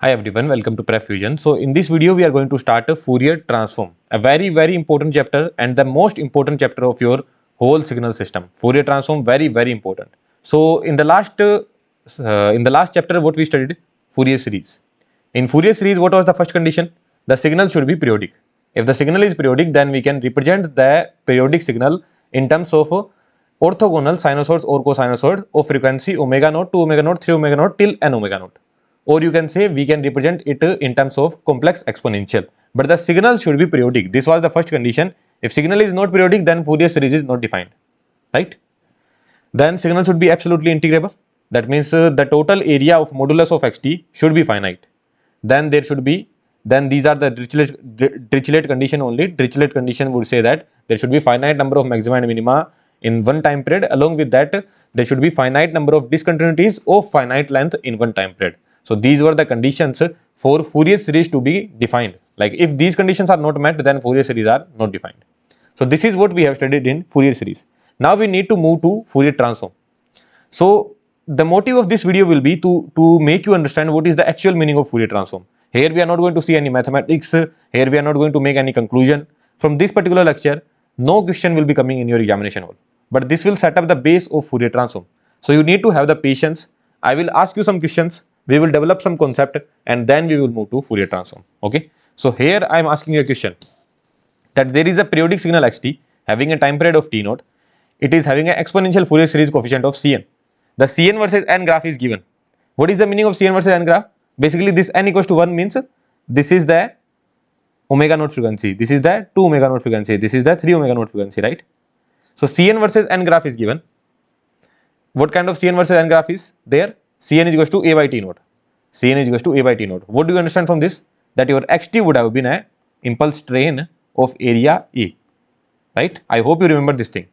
Hi everyone, welcome to PrepFusion. So in this video we are going to start a Fourier transform, a very important chapter and the most important chapter of your whole signal system. Fourier transform very important. So in the last chapter what we studied? Fourier series. In Fourier series what was the first condition? The signal should be periodic. If the signal is periodic then we can represent the periodic signal in terms of orthogonal sinusoids or cosinusoids of frequency omega naught, 2 omega naught, 3 omega naught till n omega naught. Or you can say we can represent it in terms of complex exponential, but the signal should be periodic. This was the first condition. If signal is not periodic then Fourier series is not defined, right? Then signal should be absolutely integrable. That means the total area of modulus of xt should be finite. Then there should be, then these are the Dirichlet condition only. Dirichlet condition would say that there should be finite number of maxima and minima in one time period. Along with that there should be finite number of discontinuities of finite length in one time period. So these were the conditions for Fourier series to be defined. Like if these conditions are not met then Fourier series are not defined. So this is what we have studied in Fourier series. Now we need to move to Fourier transform. So the motive of this video will be to make you understand what is the actual meaning of Fourier transform. Here we are not going to see any mathematics. Here we are not going to make any conclusion. From this particular lecture, no question will be coming in your examination hall. But this will set up the base of Fourier transform. So you need to have the patience. I will ask you some questions. We will develop some concept and then we will move to Fourier transform. Okay. So here I am asking you a question that there is a periodic signal xt having a time period of t naught. It is having an exponential Fourier series coefficient of Cn. The Cn versus n graph is given. What is the meaning of Cn versus n graph? Basically this n equals to 1 means this is the omega naught frequency, this is the 2 omega naught frequency, this is the 3 omega naught frequency, right? So Cn versus n graph is given. What kind of Cn versus n graph is there? Cn is equals to a by t naught. Cn is equals to a by t naught. What do you understand from this? That your xt would have been a impulse train of area A, right? I hope you remember this thing.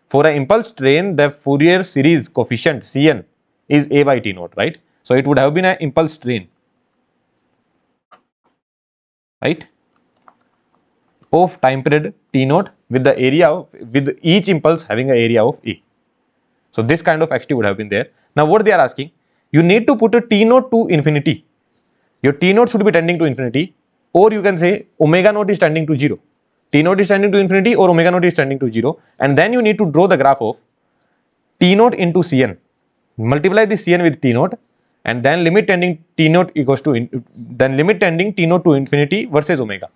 For an impulse train, the Fourier series coefficient Cn is a by t naught, right? So it would have been an impulse train, right, of time period t naught with the area of, with each impulse having an area of A. So this kind of xt would have been there. Now what they are asking, you need to put a t naught to infinity. Your t naught should be tending to infinity, or you can say omega naught is tending to 0. T naught is tending to infinity or omega naught is tending to 0, and then you need to draw the graph of t naught into Cn. Multiply this Cn with t naught and then limit tending t naught equals to limit tending t naught to infinity versus omega.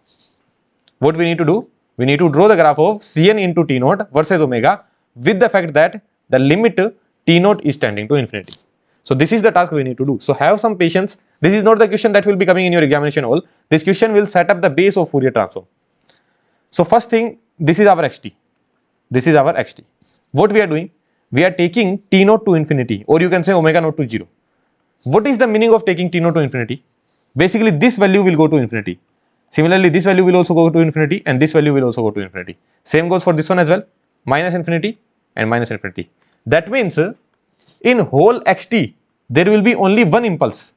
What we need to do? We need to draw the graph of Cn into t naught versus omega with the fact that the limit t naught is tending to infinity. So this is the task we need to do. So have some patience. This is not the question that will be coming in your examination hall. This question will set up the base of Fourier transform. So first thing, this is our xt. This is our xt. What we are doing? We are taking t naught to infinity, or you can say omega naught to 0. What is the meaning of taking t naught to infinity? Basically this value will go to infinity. Similarly this value will also go to infinity and this value will also go to infinity. Same goes for this one as well. Minus infinity and minus infinity. That means in whole xt there will be only one impulse.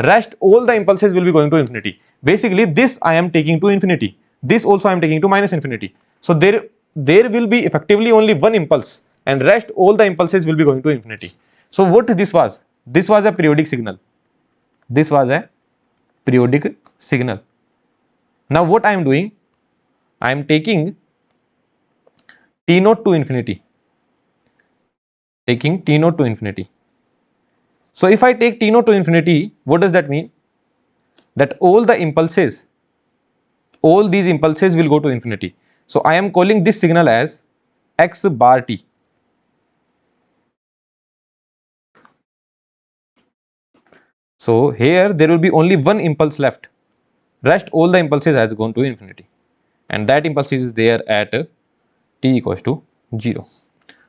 Rest all the impulses will be going to infinity. Basically this I am taking to infinity. This also I am taking to minus infinity. So there will be effectively only one impulse and rest all the impulses will be going to infinity. So what this was? This was a periodic signal. This was a periodic signal. Now what I am doing? I am taking t naught to infinity. Taking t naught to infinity. So if I take t naught to infinity, what does that mean? That all the impulses, all these impulses will go to infinity. So I am calling this signal as x bar t. So here there will be only one impulse left. Rest all the impulses has gone to infinity. And that impulse is there at t equals to 0.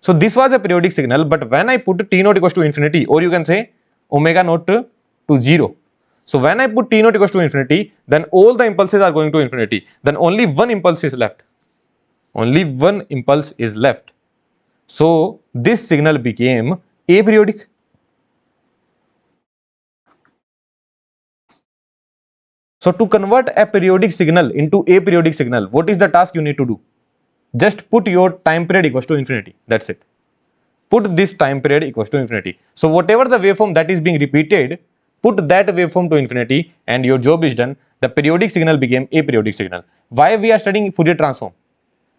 So this was a periodic signal, but when I put t naught equals to infinity, or you can say omega naught to 0. So when I put t naught equals to infinity, then all the impulses are going to infinity. Then only one impulse is left. Only one impulse is left. So this signal became aperiodic. So to convert a periodic signal into aperiodic signal, what is the task you need to do? Just put your time period equals to infinity. That's it. Put this time period equals to infinity. So whatever the waveform that is being repeated, put that waveform to infinity and your job is done. The periodic signal became aperiodic signal. Why we are studying Fourier transform?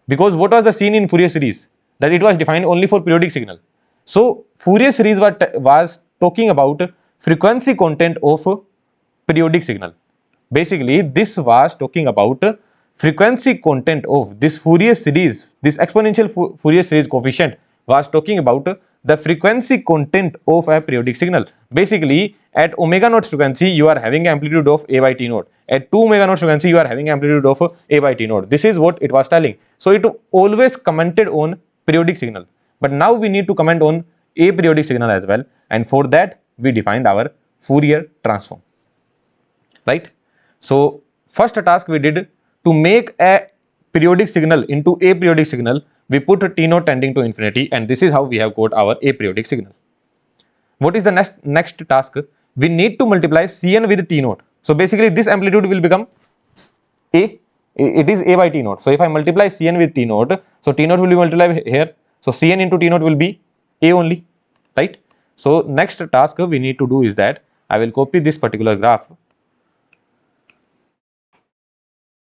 Because what was the scene in Fourier series? That it was defined only for periodic signal. So Fourier series was talking about frequency content of periodic signal. Basically, this was talking about frequency content of this Fourier series. This exponential Fourier series coefficient was talking about the frequency content of a periodic signal. Basically, at omega naught frequency, you are having amplitude of a by t naught. At 2 omega naught frequency, you are having amplitude of a by t naught. This is what it was telling. So it always commented on periodic signal. But now we need to comment on aperiodic signal as well. And for that, we defined our Fourier transform. Right? So first task we did to make a periodic signal into aperiodic signal, we put t naught tending to infinity, and this is how we have got our aperiodic signal. What is the next task? We need to multiply Cn with t naught. So basically this amplitude will become a, it is a by t naught. So if I multiply Cn with t naught, so t naught will be multiplied here. So Cn into t naught will be a only, right? So next task we need to do is that I will copy this particular graph.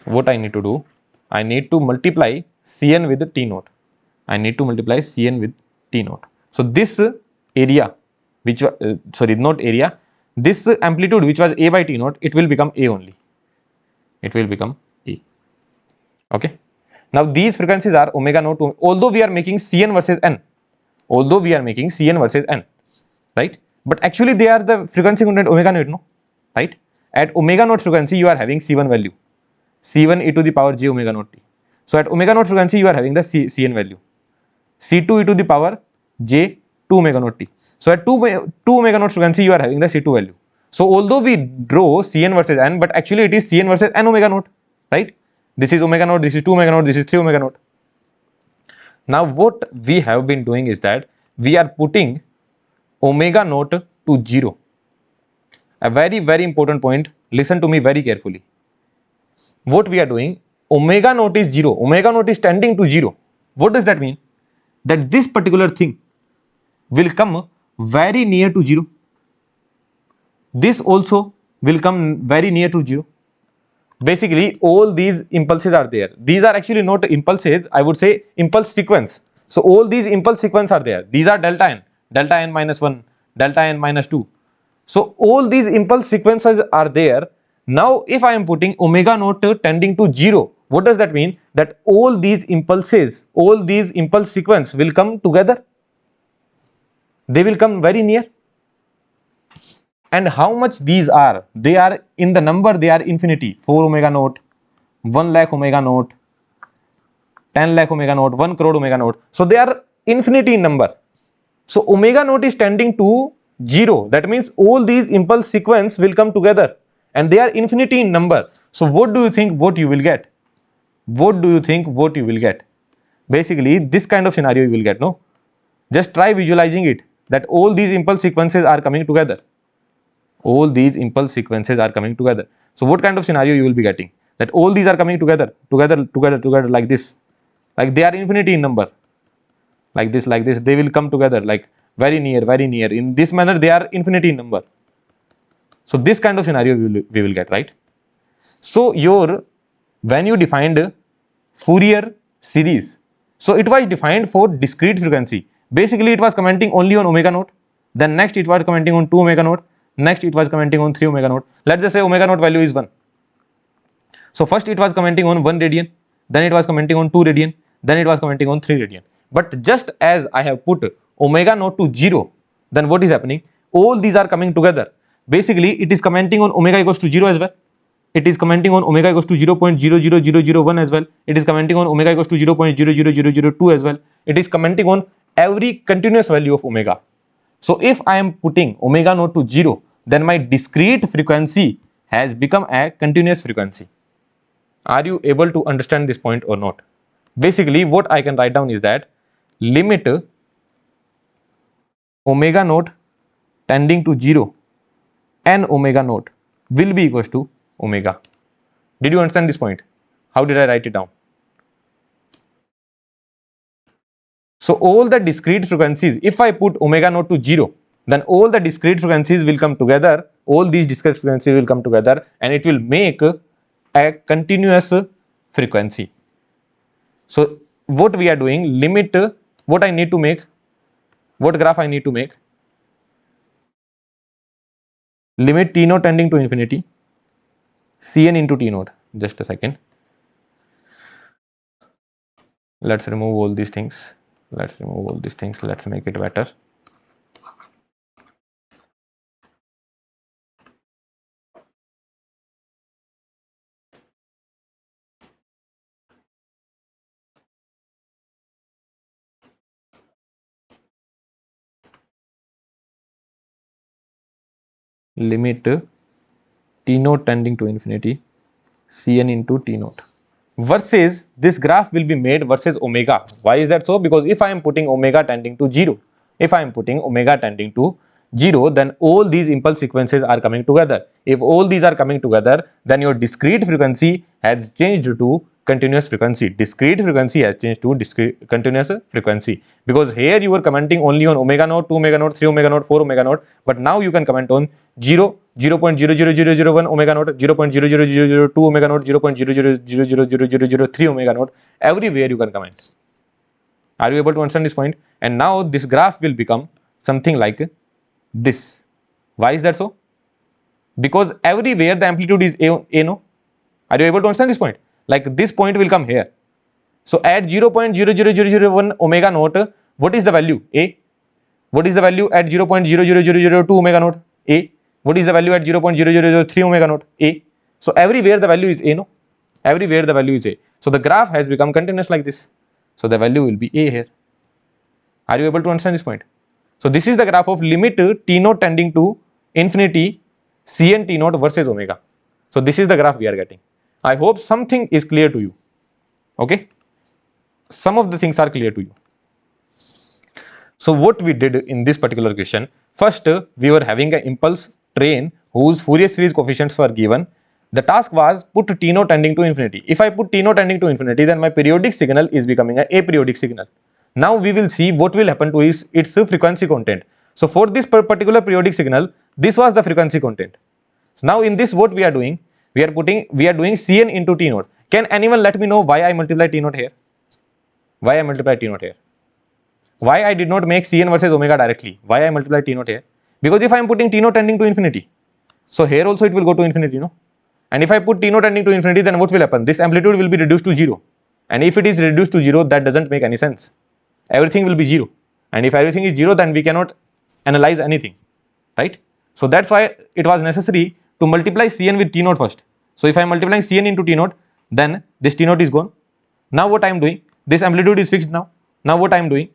What I need to do, I need to multiply Cn with t naught. I need to multiply Cn with t naught. So this area, which sorry, not area, this amplitude which was a by t naught, it will become a only. It will become a. Okay. Now these frequencies are omega naught. Although we are making Cn versus n, although we are making Cn versus n, right? But actually they are the frequency content omega naught, no, right? At omega naught frequency, you are having C1 value. C1 e to the power j omega naught t. So at omega naught frequency, you are having the Cn value. C2 e to the power j 2 omega naught t. So at 2 omega naught frequency, you are having the C2 value. So although we draw Cn versus n, but actually it is Cn versus n omega naught, right? This is omega naught, this is 2 omega naught, this is 3 omega naught. Now what we have been doing is that we are putting omega naught to 0. A very important point, listen to me very carefully. What we are doing, omega naught is 0, omega naught is tending to 0. What does that mean? That this particular thing will come very near to 0. This also will come very near to 0. Basically, all these impulses are there. These are actually not impulses, I would say impulse sequence. So all these impulse sequence are there. These are delta n minus 1, delta n minus 2. So all these impulse sequences are there. Now if I am putting omega naught tending to 0, what does that mean? That all these impulses, all these impulse sequence will come together. They will come very near. And how much these are? They are in the number, they are infinity. 4 omega naught, 1 lakh omega naught, 10 lakh omega naught, 1 crore omega naught. So they are infinity in number. So omega naught is tending to 0. That means all these impulse sequence will come together and they are infinity in number. So what do you think what you will get? What do you think what you will get? Basically this kind of scenario you will get, no? Just try visualizing it, that all these impulse sequences are coming together. All these impulse sequences are coming together. So what kind of scenario you will be getting? That all these are coming together like this. Like they are infinity in number. Like this, they will come together like very near. In this manner, they are infinity in number. So this kind of scenario we will get, right? So when you defined Fourier series, so it was defined for discrete frequency. Basically, it was commenting only on omega naught. Then next it was commenting on 2 omega naught. Next it was commenting on 3 omega naught. Let's just say omega naught value is 1. So first it was commenting on 1 radian. Then it was commenting on 2 radian. Then it was commenting on 3 radian. But just as I have put omega naught to 0, then what is happening? All these are coming together. Basically, it is commenting on omega equals to 0 as well. It is commenting on omega equals to 0.00001 as well. It is commenting on omega equals to 0.00002 as well. It is commenting on every continuous value of omega. So if I am putting omega naught to 0, then my discrete frequency has become a continuous frequency. Are you able to understand this point or not? Basically, what I can write down is that limit omega naught tending to 0 and omega naught will be equals to omega. Did you understand this point? How did I write it down? So all the discrete frequencies, if I put omega naught to 0, then all the discrete frequencies will come together all these discrete frequencies will come together and it will make a continuous frequency. So what we are doing, limit, what I need to make, what graph I need to make, limit t naught tending to infinity, Cn into t naught. Just a second. Let's remove all these things. Let's make it better. Limit t naught tending to infinity, Cn into t naught. Versus this graph will be made versus omega. Why is that so? Because if I am putting omega tending to 0, then all these impulse sequences are coming together. If all these are coming together, then your discrete frequency has changed to continuous frequency. Discrete frequency has changed to continuous frequency, because here you were commenting only on omega naught, 2 omega naught, 3 omega naught, 4 omega naught, but now you can comment on 0, 0.00001 omega naught, 0.00002 omega naught, 0.0000003 omega naught. Everywhere you can comment. Are you able to understand this point? And now this graph will become something like this. Why is that so? Because everywhere the amplitude is a no. Are you able to understand this point? Like this point will come here. So at 0.00001 omega naught, what is the value? A. What is the value at 0.00002 omega naught? A. What is the value at 0.0003 omega naught? A. So everywhere the value is a, no? Everywhere the value is a. So the graph has become continuous like this. So the value will be a here. Are you able to understand this point? So this is the graph of limit t naught tending to infinity, Cn t naught versus omega. So this is the graph we are getting. I hope something is clear to you. Okay? Some of the things are clear to you. So what we did in this particular question, first we were having an impulse train whose Fourier series coefficients were given. The task was put t naught tending to infinity. If I put t naught tending to infinity, then my periodic signal is becoming an aperiodic signal. Now we will see what will happen to its frequency content. So for this particular periodic signal, this was the frequency content. So now in this, what we are doing, we are doing Cn into t naught. Can anyone let me know why I multiply t naught here? Why I multiply t naught here? Why I did not make Cn versus omega directly? Why I multiply t naught here? Because if I am putting t naught tending to infinity, so here also it will go to infinity, no? And if I put t naught tending to infinity, then what will happen? This amplitude will be reduced to 0. And if it is reduced to 0, that doesn't make any sense. Everything will be 0. And if everything is 0, then we cannot analyze anything, right? So that's why it was necessary to multiply Cn with t naught first. So if I am multiplying Cn into t naught, then this t naught is gone. Now what I am doing, this amplitude is fixed now. Now what I am doing,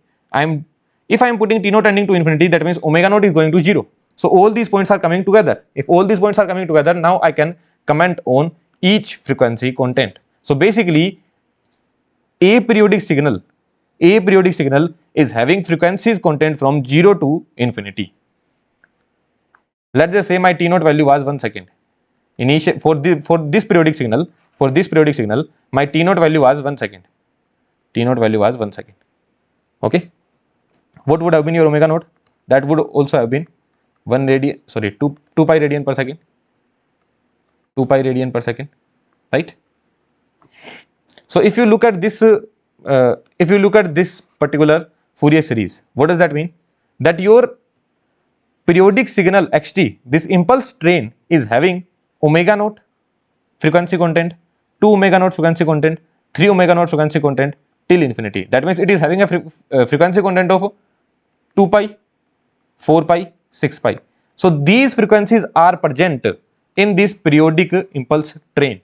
if I am putting t naught tending to infinity, that means omega naught is going to 0. So all these points are coming together. If all these points are coming together, now I can comment on each frequency content. So basically, aperiodic signal is having frequencies content from 0 to infinity. Let's just say my t naught value was 1 second. For this periodic signal, my t naught value was 1 second. Okay. What would have been your omega naught? That would also have been 2 pi radian per second. 2 pi radian per second, right? So if you look at this particular Fourier series, what does that mean? That your periodic signal xt, this impulse train, is having omega naught frequency content, 2 omega naught frequency content, 3 omega naught frequency content till infinity. That means it is having a frequency content of 2 pi, 4 pi, 6 pi. So these frequencies are present in this periodic impulse train.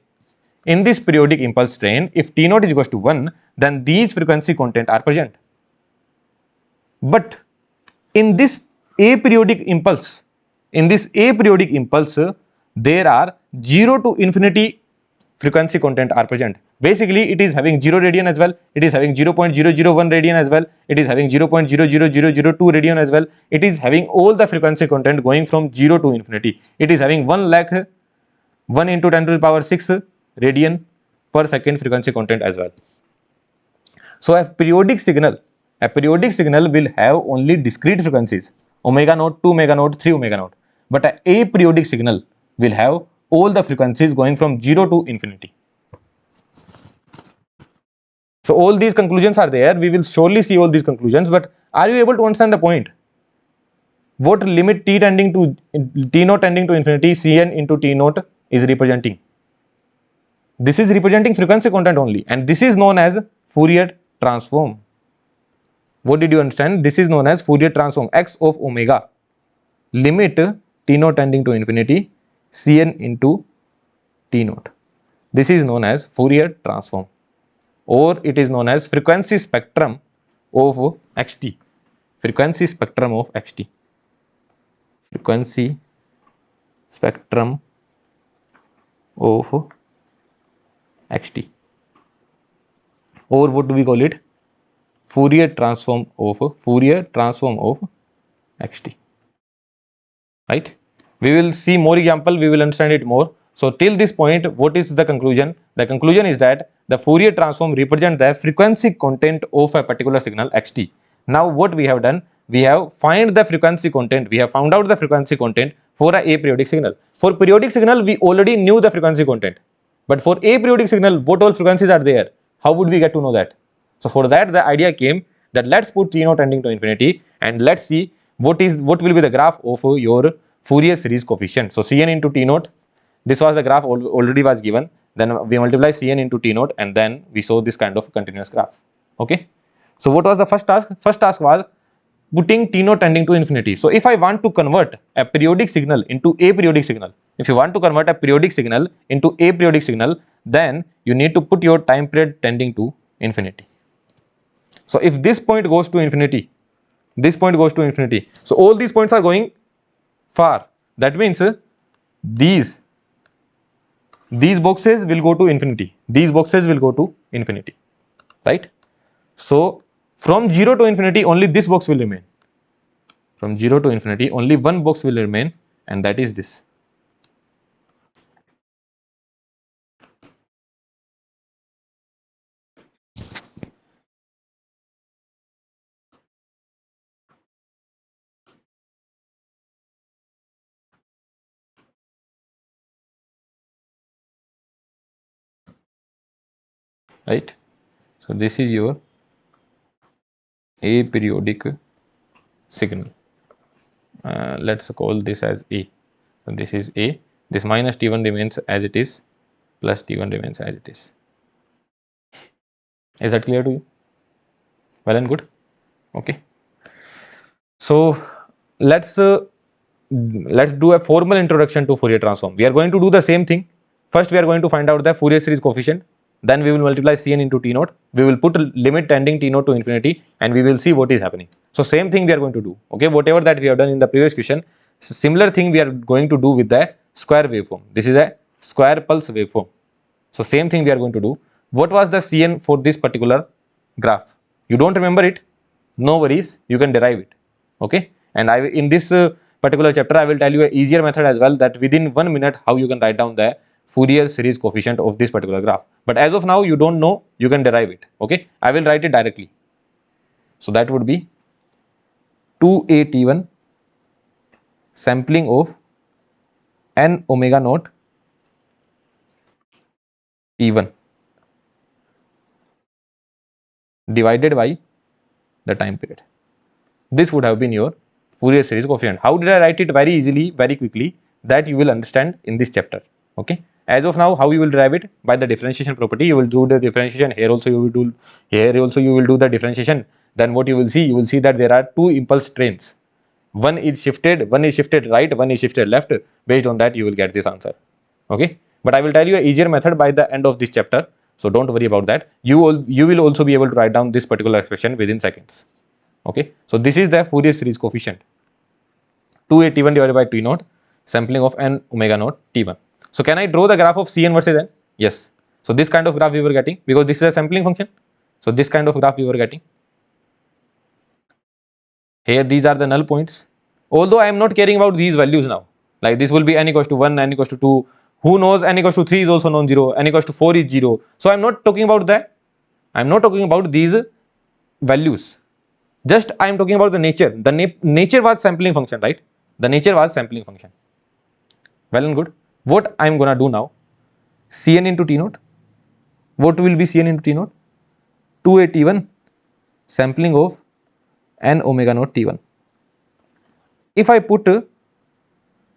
In this periodic impulse train, if t naught is equals to 1, then these frequency content are present. But in this aperiodic impulse, there are 0 to infinity frequency content are present. Basically, it is having 0 radian as well, it is having 0.001 radian as well, it is having 0.00002 radian as well, it is having all the frequency content going from 0 to infinity. It is having 1 into 10 to the power 6 radian per second frequency content as well. So a periodic signal will have only discrete frequencies, omega naught, 2 omega naught, 3 omega naught. but a aperiodic signal will have all the frequencies going from 0 to infinity. So all these conclusions are there. We will surely see all these conclusions, but are you able to understand the point? What limit t naught tending to infinity Cn into t naught is representing? This is representing frequency content only, and this is known as Fourier transform. What did you understand? This is known as Fourier transform, x of omega, limit t naught tending to infinity Cn into t naught. This is known as Fourier transform, or it is known as frequency spectrum of xt. Frequency spectrum of xt. Frequency spectrum of xt, or what do we call it? Fourier transform of xt. Right? We will see more example, we will understand it more. So till this point, what is the conclusion? The conclusion is that the Fourier transform represents the frequency content of a particular signal xt. Now what we have done, we have find the frequency content, we have found out the frequency content for a aperiodic signal. For periodic signal, we already knew the frequency content, but for aperiodic signal, what all frequencies are there? How would we get to know that? So for that, the idea came that let's put t naught tending to infinity and let's see what will be the graph of your Fourier series coefficient. So Cn into t naught, this was the graph already was given. Then we multiply Cn into t naught, and then we saw this kind of continuous graph. Okay. So what was the first task? First task was putting t naught tending to infinity. So if I want to convert a periodic signal into aperiodic signal, if you want to convert a periodic signal into aperiodic signal, then you need to put your time period tending to infinity. So if this point goes to infinity, this point goes to infinity, so all these points are going far. That means these boxes will go to infinity. These boxes will go to infinity, right? So from 0 to infinity, only this box will remain. From 0 to infinity, only one box will remain, and that is this. Right? So this is your aperiodic signal. Let's call this as A. So this is A. This minus T1 remains as it is, plus T1 remains as it is. Is that clear to you? Well and good. Okay. So let's do a formal introduction to Fourier transform. We are going to do the same thing. First, we are going to find out the Fourier series coefficient. Then we will multiply Cn into t naught. We will put limit tending t naught to infinity, and we will see what is happening. So same thing we are going to do. Okay, whatever that we have done in the previous question, similar thing we are going to do with the square waveform. This is a square pulse waveform. So same thing we are going to do. What was the Cn for this particular graph? You don't remember it? No worries, you can derive it. Okay, and in this particular chapter, I will tell you an easier method as well, that within 1 minute how you can write down the Fourier series coefficient of this particular graph. But as of now, you don't know, you can derive it. Okay, I will write it directly. So that would be 2a_t1 sampling of n omega naught t1 divided by the time period. This would have been your Fourier series coefficient. How did I write it? Very easily, very quickly, that you will understand in this chapter. Okay. As of now, how you will derive it? By the differentiation property. You will do the differentiation. Here also you will do. Here also you will do the differentiation. Then what you will see? You will see that there are two impulse trains. One is shifted right, one is shifted left. Based on that, you will get this answer. Okay. But I will tell you an easier method by the end of this chapter. So don't worry about that. You will also be able to write down this particular expression within seconds. Okay. So this is the Fourier series coefficient. 2a_t1 divided by t naught sampling of n omega naught t1. So can I draw the graph of Cn versus n? Yes. So this kind of graph we were getting, because this is a sampling function. So this kind of graph we were getting. Here these are the null points. Although I am not caring about these values now. Like this will be n equals to 1, n equals to 2. Who knows, n equals to 3 is also non-zero, n equals to 4 is 0. So I am not talking about that. I am not talking about these values. Just I am talking about the nature. The nature was sampling function, right? The nature was sampling function. Well and good. What I am gonna do now? Cn into T naught. What will be Cn into T naught? 281 sampling of n omega naught T1. If I put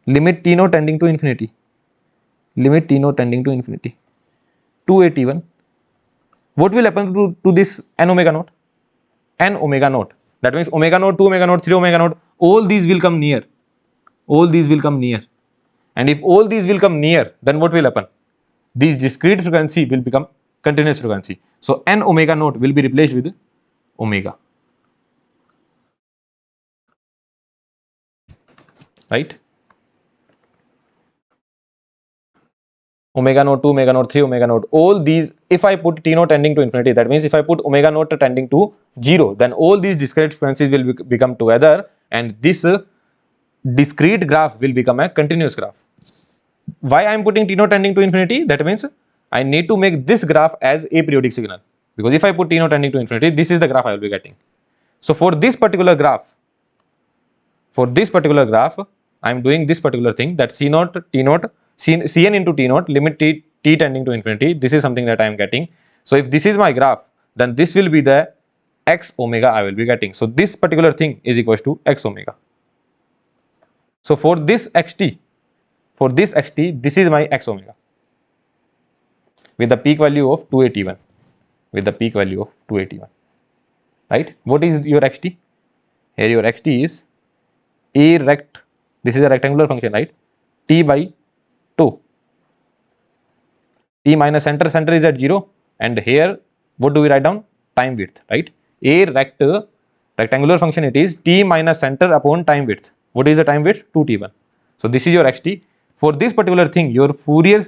limit T naught tending to infinity, limit T naught tending to infinity, 281, what will happen to this n omega naught? N omega naught. That means omega naught, 2 omega naught, 3 omega naught, all these will come near. All these will come near. And if all these will come near, then what will happen? This discrete frequency will become continuous frequency. So n omega naught will be replaced with omega. Right? Omega naught, 2 omega naught, 3 omega naught, all these, if I put T naught tending to infinity, that means if I put omega naught tending to 0, then all these discrete frequencies will become together, and this discrete graph will become a continuous graph. Why I am putting T naught tending to infinity? That means I need to make this graph as a periodic signal, because if I put T naught tending to infinity, this is the graph I will be getting. So for this particular graph, I am doing this particular thing, that C naught, T naught, Cn into T naught, limit t tending to infinity. This is something that I am getting. So if this is my graph, then this will be the x omega I will be getting. So this particular thing is equals to x omega. So for this xt, this is my x omega with the peak value of 281. Right? What is your xt? Here your xt is a rect. This is a rectangular function, right? T by 2. T minus center is at 0, and here what do we write down? Time width, right? A rectangular function, it is T minus center upon time width. What is the time width? 2T1. So this is your xt. For this particular thing, your Fourier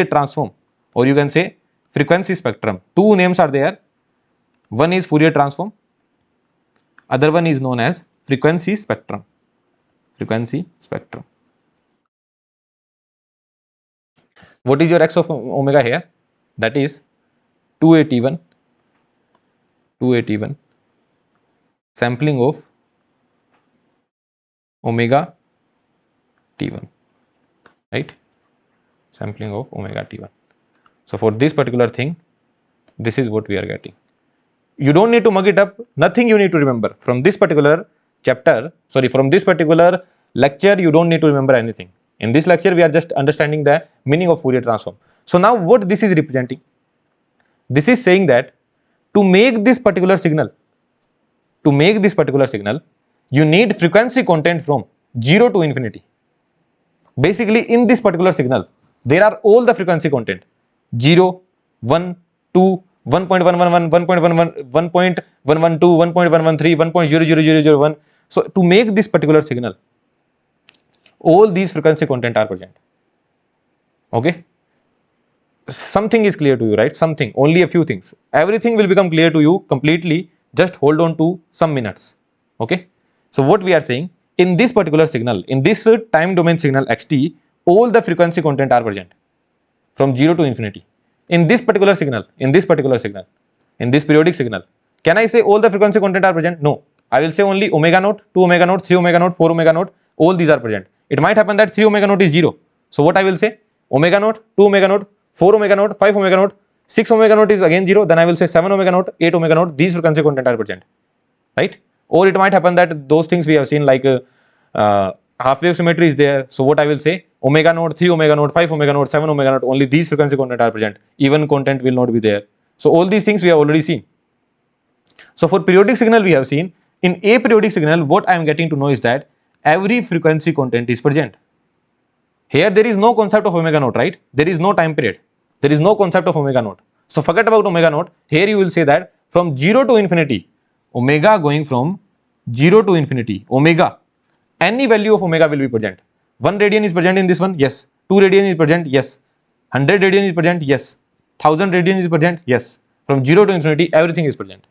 transform, or you can say frequency spectrum, two names are there. One is Fourier transform, other one is known as frequency spectrum. What is your x of omega here? That is 281 sampling of omega T1, right? Sampling of omega T1. So for this particular thing, this is what we are getting. You don't need to mug it up. Nothing you need to remember from this particular chapter. Sorry, from this particular lecture, you don't need to remember anything. In this lecture, we are just understanding the meaning of Fourier transform. So now what this is representing? This is saying that to make this particular signal, you need frequency content from 0 to infinity. Basically, in this particular signal, there are all the frequency content: 0, 1, 2, 1.111, 1.11, 1.112, 1.113, 1.00001. So to make this particular signal, all these frequency content are present. Okay? Something is clear to you, right? Something, only a few things. Everything will become clear to you completely. Just hold on to some minutes. Okay? So what we are saying, in this particular signal, in this time domain signal xt, all the frequency content are present from 0 to infinity. In this particular signal, in this periodic signal, can I say all the frequency content are present? No. I will say only omega naught, 2 omega naught, 3 omega naught, 4 omega naught, all these are present. It might happen that 3 omega naught is 0. So what I will say? Omega naught, 2 omega naught, 4 omega naught, 5 omega naught, 6 omega naught is again 0. Then I will say 7 omega naught, 8 omega naught, these frequency content are present. Right? Or it might happen that those things we have seen, like half wave symmetry is there. So what I will say? Omega naught, 3 omega naught, 5 omega naught, 7 omega naught, only these frequency content are present. Even content will not be there. So all these things we have already seen. So for periodic signal we have seen. In a periodic signal, what I am getting to know is that every frequency content is present. Here there is no concept of omega naught, right? There is no time period. There is no concept of omega naught. So forget about omega naught. Here you will say that from 0 to infinity, omega going from 0 to infinity, omega, any value of omega will be present. 1 radian is present in this one, yes. 2 radian is present, yes. 100 radian is present, yes. 1000 radian is present, yes. From 0 to infinity, everything is present.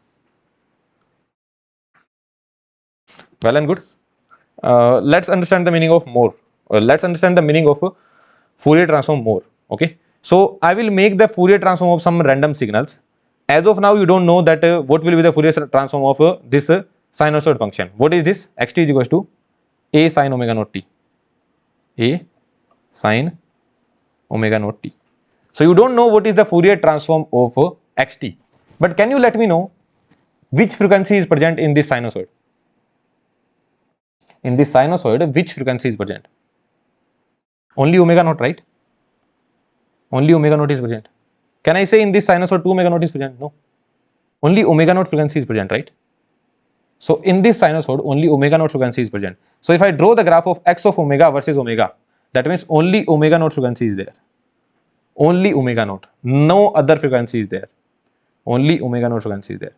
Well and good. Let's understand the meaning of more. Let's understand the meaning of Fourier transform more. Okay. So I will make the Fourier transform of some random signals. As of now, you don't know that what will be the Fourier transform of this sinusoid function. What is this? Xt is equals to A sine omega naught t. A sine omega naught t. So you don't know what is the Fourier transform of xt. But can you let me know which frequency is present in this sinusoid? In this sinusoid, which frequency is present? Only omega naught, right? Only omega naught is present. Can I say in this sinusoid 2 omega naught is present? No. Only omega naught frequency is present, right? So in this sinusoid, only omega naught frequency is present. So if I draw the graph of x of omega versus omega, that means only omega naught frequency is there. Only omega naught. No other frequency is there. Only omega naught frequency is there.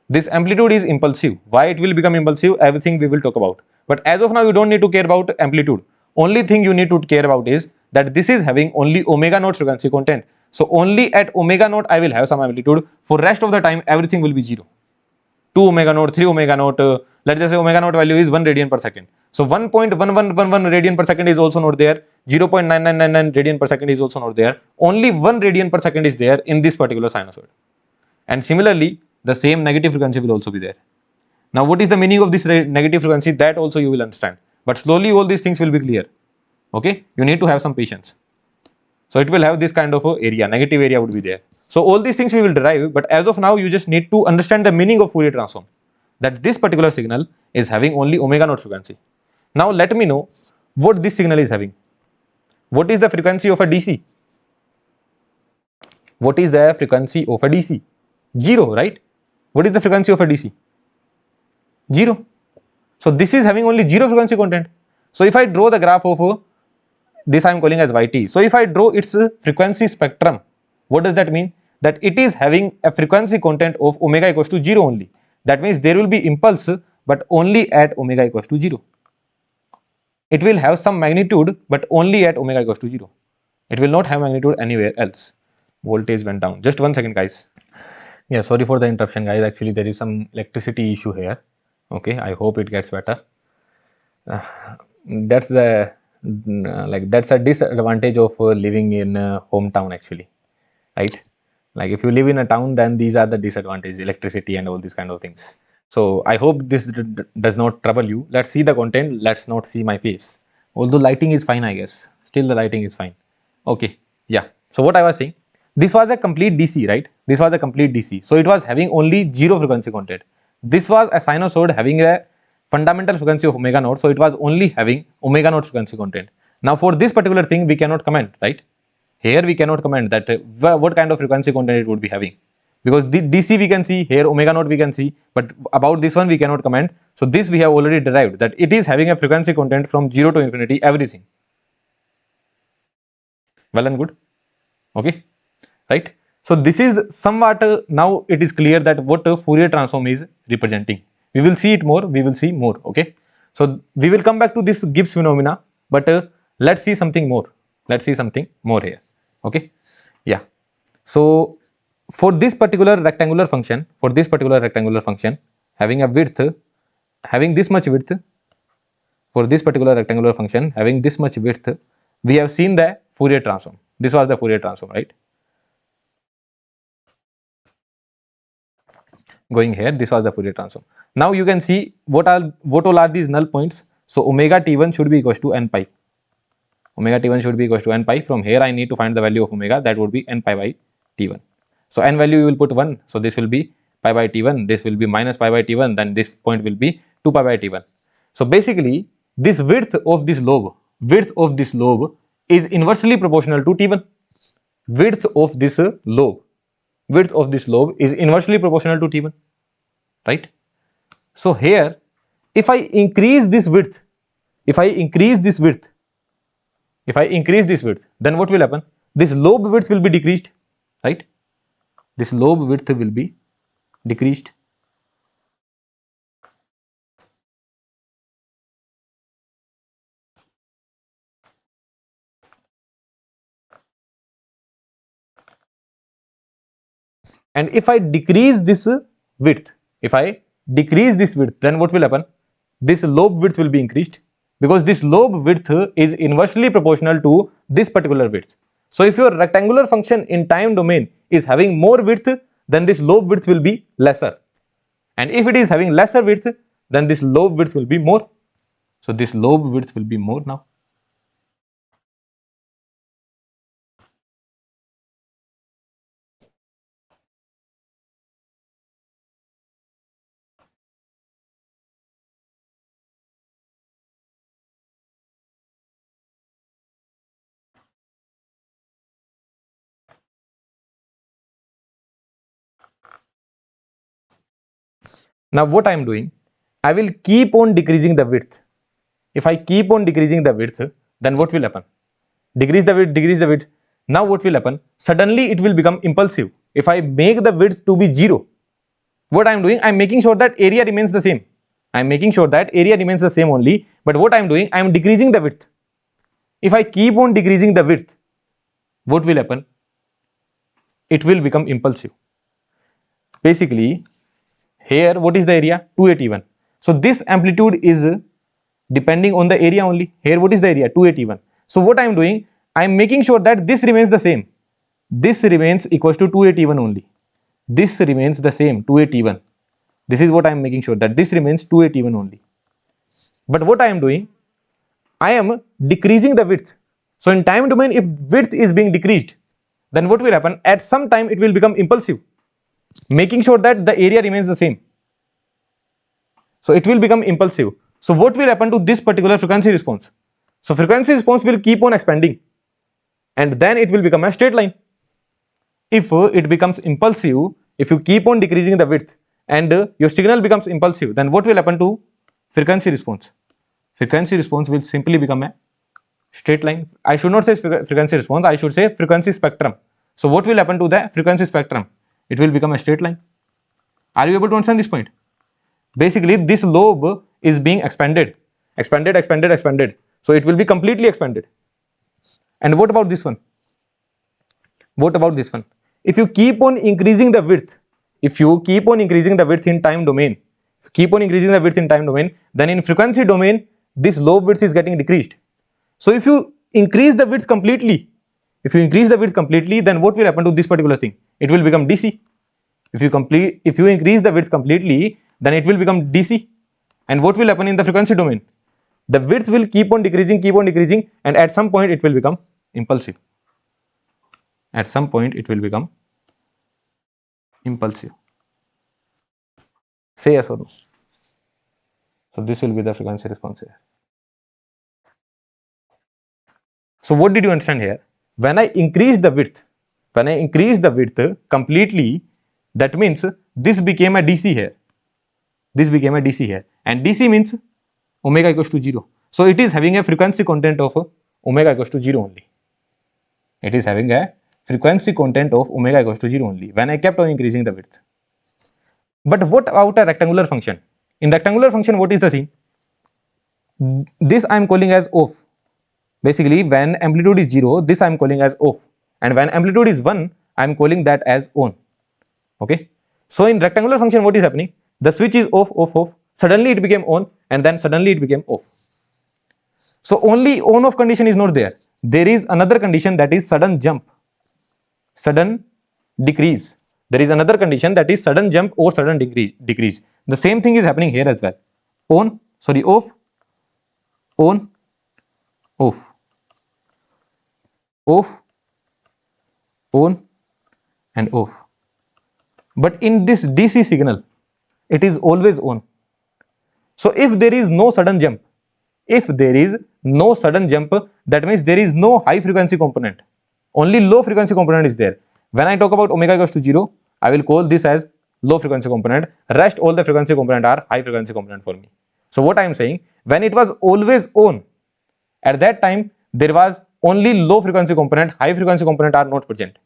This amplitude is impulsive. Why it will become impulsive? Everything we will talk about. But as of now, you don't need to care about amplitude. Only thing you need to care about is that this is having only omega naught frequency content. So only at omega naught I will have some amplitude. For rest of the time, everything will be 0. 2 omega naught, 3 omega naught. Let's just say omega naught value is 1 radian per second. So 1.1111 radian per second is also not there. 0.9999 radian per second is also not there. Only 1 radian per second is there in this particular sinusoid. And similarly, the same negative frequency will also be there. Now, what is the meaning of this negative frequency? That also you will understand. But slowly all these things will be clear. Okay, you need to have some patience. So it will have this kind of a area, negative area would be there. So all these things we will derive, but as of now, you just need to understand the meaning of Fourier transform. That this particular signal is having only omega naught frequency. Now let me know what this signal is having. What is the frequency of a DC? What is the frequency of a DC? 0, right? What is the frequency of a DC? 0. So this is having only 0 frequency content. So if I draw the graph of this I am calling as yt. So if I draw its frequency spectrum, what does that mean? That it is having a frequency content of omega equals to 0 only. That means there will be impulse, but only at omega equals to 0. It will have some magnitude, but only at omega equals to 0. It will not have magnitude anywhere else. Voltage went down. Just 1 second, guys. Yeah, sorry for the interruption, guys. Actually, there is some electricity issue here. Okay, I hope it gets better. That's the that's a disadvantage of living in hometown, actually, right? Like if you live in a town, then these are the disadvantages, electricity and all these kind of things. So I hope this does not trouble you. Let's see the content. Let's not see my face. Although lighting is fine, I guess. Still the lighting is fine. Okay, yeah. So what I was saying, this was a complete DC, right? This was a complete DC. So it was having only 0 frequency content. This was a sinusoid having a fundamental frequency of omega naught. So it was only having omega naught frequency content. Now for this particular thing, we cannot comment, right? Here we cannot comment that what kind of frequency content it would be having. Because the DC we can see, here omega naught we can see, but about this one we cannot comment. So this we have already derived that it is having a frequency content from 0 to infinity, everything. Well and good. Okay, right? So this is somewhat now it is clear that what Fourier transform is representing. We will see it more, we will see more. Okay, so we will come back to this Gibbs phenomena, but let's see something more. Let's see something more here. Okay, yeah. So for this particular rectangular function, having a width, having this much width, for this particular rectangular function having this much width, we have seen the Fourier transform. This was the Fourier transform, right? Going here, this was the Fourier transform. Now you can see what all are these null points. So omega t1 should be equals to n pi. Omega t1 should be equals to n pi. From here I need to find the value of omega, that would be n pi by t1. So n value you will put 1. So this will be pi by t1, this will be minus pi by t1, then this point will be 2 pi by t1. So basically this width of this lobe is inversely proportional to t1. Width of this lobe is inversely proportional to t1, right? So here if I increase this width, then what will happen? This lobe width will be decreased, right? This lobe width will be decreased. And if I decrease this width, then what will happen? This lobe width will be increased, because this lobe width is inversely proportional to this particular width. So if your rectangular function in time domain is having more width, then this lobe width will be lesser. And if it is having lesser width, then this lobe width will be more. So this lobe width will be more now. Now what I am doing, I will keep on decreasing the width. If I keep on decreasing the width, then what will happen? Decrease the width, decrease the width. Now what will happen? Suddenly it will become impulsive. If I make the width to be 0, what I am doing, I am making sure that area remains the same. I am making sure that area remains the same only. But what I am doing, I am decreasing the width. If I keep on decreasing the width, what will happen? It will become impulsive. Basically, here what is the area? 281. So this amplitude is depending on the area only. Here what is the area? 281. So what I am doing, I am making sure that this remains the same. This remains equals to 281 only. This remains the same, 281. This is what I am making sure, that this remains 281 only. But what I am doing, I am decreasing the width. So in time domain, if width is being decreased, then what will happen? At some time it will become impulsive, making sure that the area remains the same. So it will become impulsive. So what will happen to this particular frequency response? So frequency response will keep on expanding, and then it will become a straight line. If it becomes impulsive, if you keep on decreasing the width and your signal becomes impulsive, then what will happen to frequency response? Frequency response will simply become a straight line. I should not say frequency response, I should say frequency spectrum. So what will happen to the frequency spectrum? It will become a straight line. Are you able to understand this point? Basically, this lobe is being expanded. So it will be completely expanded. And what about this one? What about this one? If you keep on increasing the width, in time domain, then in frequency domain, this lobe width is getting decreased. So if you increase the width completely, then what will happen to this particular thing? It will become DC. If you increase the width completely, then it will become DC. And what will happen in the frequency domain? The width will keep on decreasing, and at some point it will become impulsive. Say yes or no. So this will be the frequency response here. So what did you understand here? When I increase the width completely, that means this became a DC here. And DC means omega equals to 0. So it is having a frequency content of omega equals to 0 only. When I kept on increasing the width. But what about a rectangular function? In rectangular function, what is the scene? This I am calling as off. Basically, when amplitude is 0, this I am calling as off. And when amplitude is 1, I am calling that as on. Okay. So in rectangular function, what is happening? The switch is off. Suddenly it became on, and then suddenly it became off. So only on-off condition is not there. There is another condition, that is sudden jump, sudden decrease. There is another condition, that is sudden jump or sudden decrease. The same thing is happening here as well. Off, on, off, on, and off. But in this DC signal, it is always on. So if there is no sudden jump, that means there is no high frequency component. Only low frequency component is there. When I talk about omega equals to 0, I will call this as low frequency component. Rest all the frequency component are high frequency component for me. So what I am saying, when it was always on, at that time there was only low frequency component, high frequency component are not present.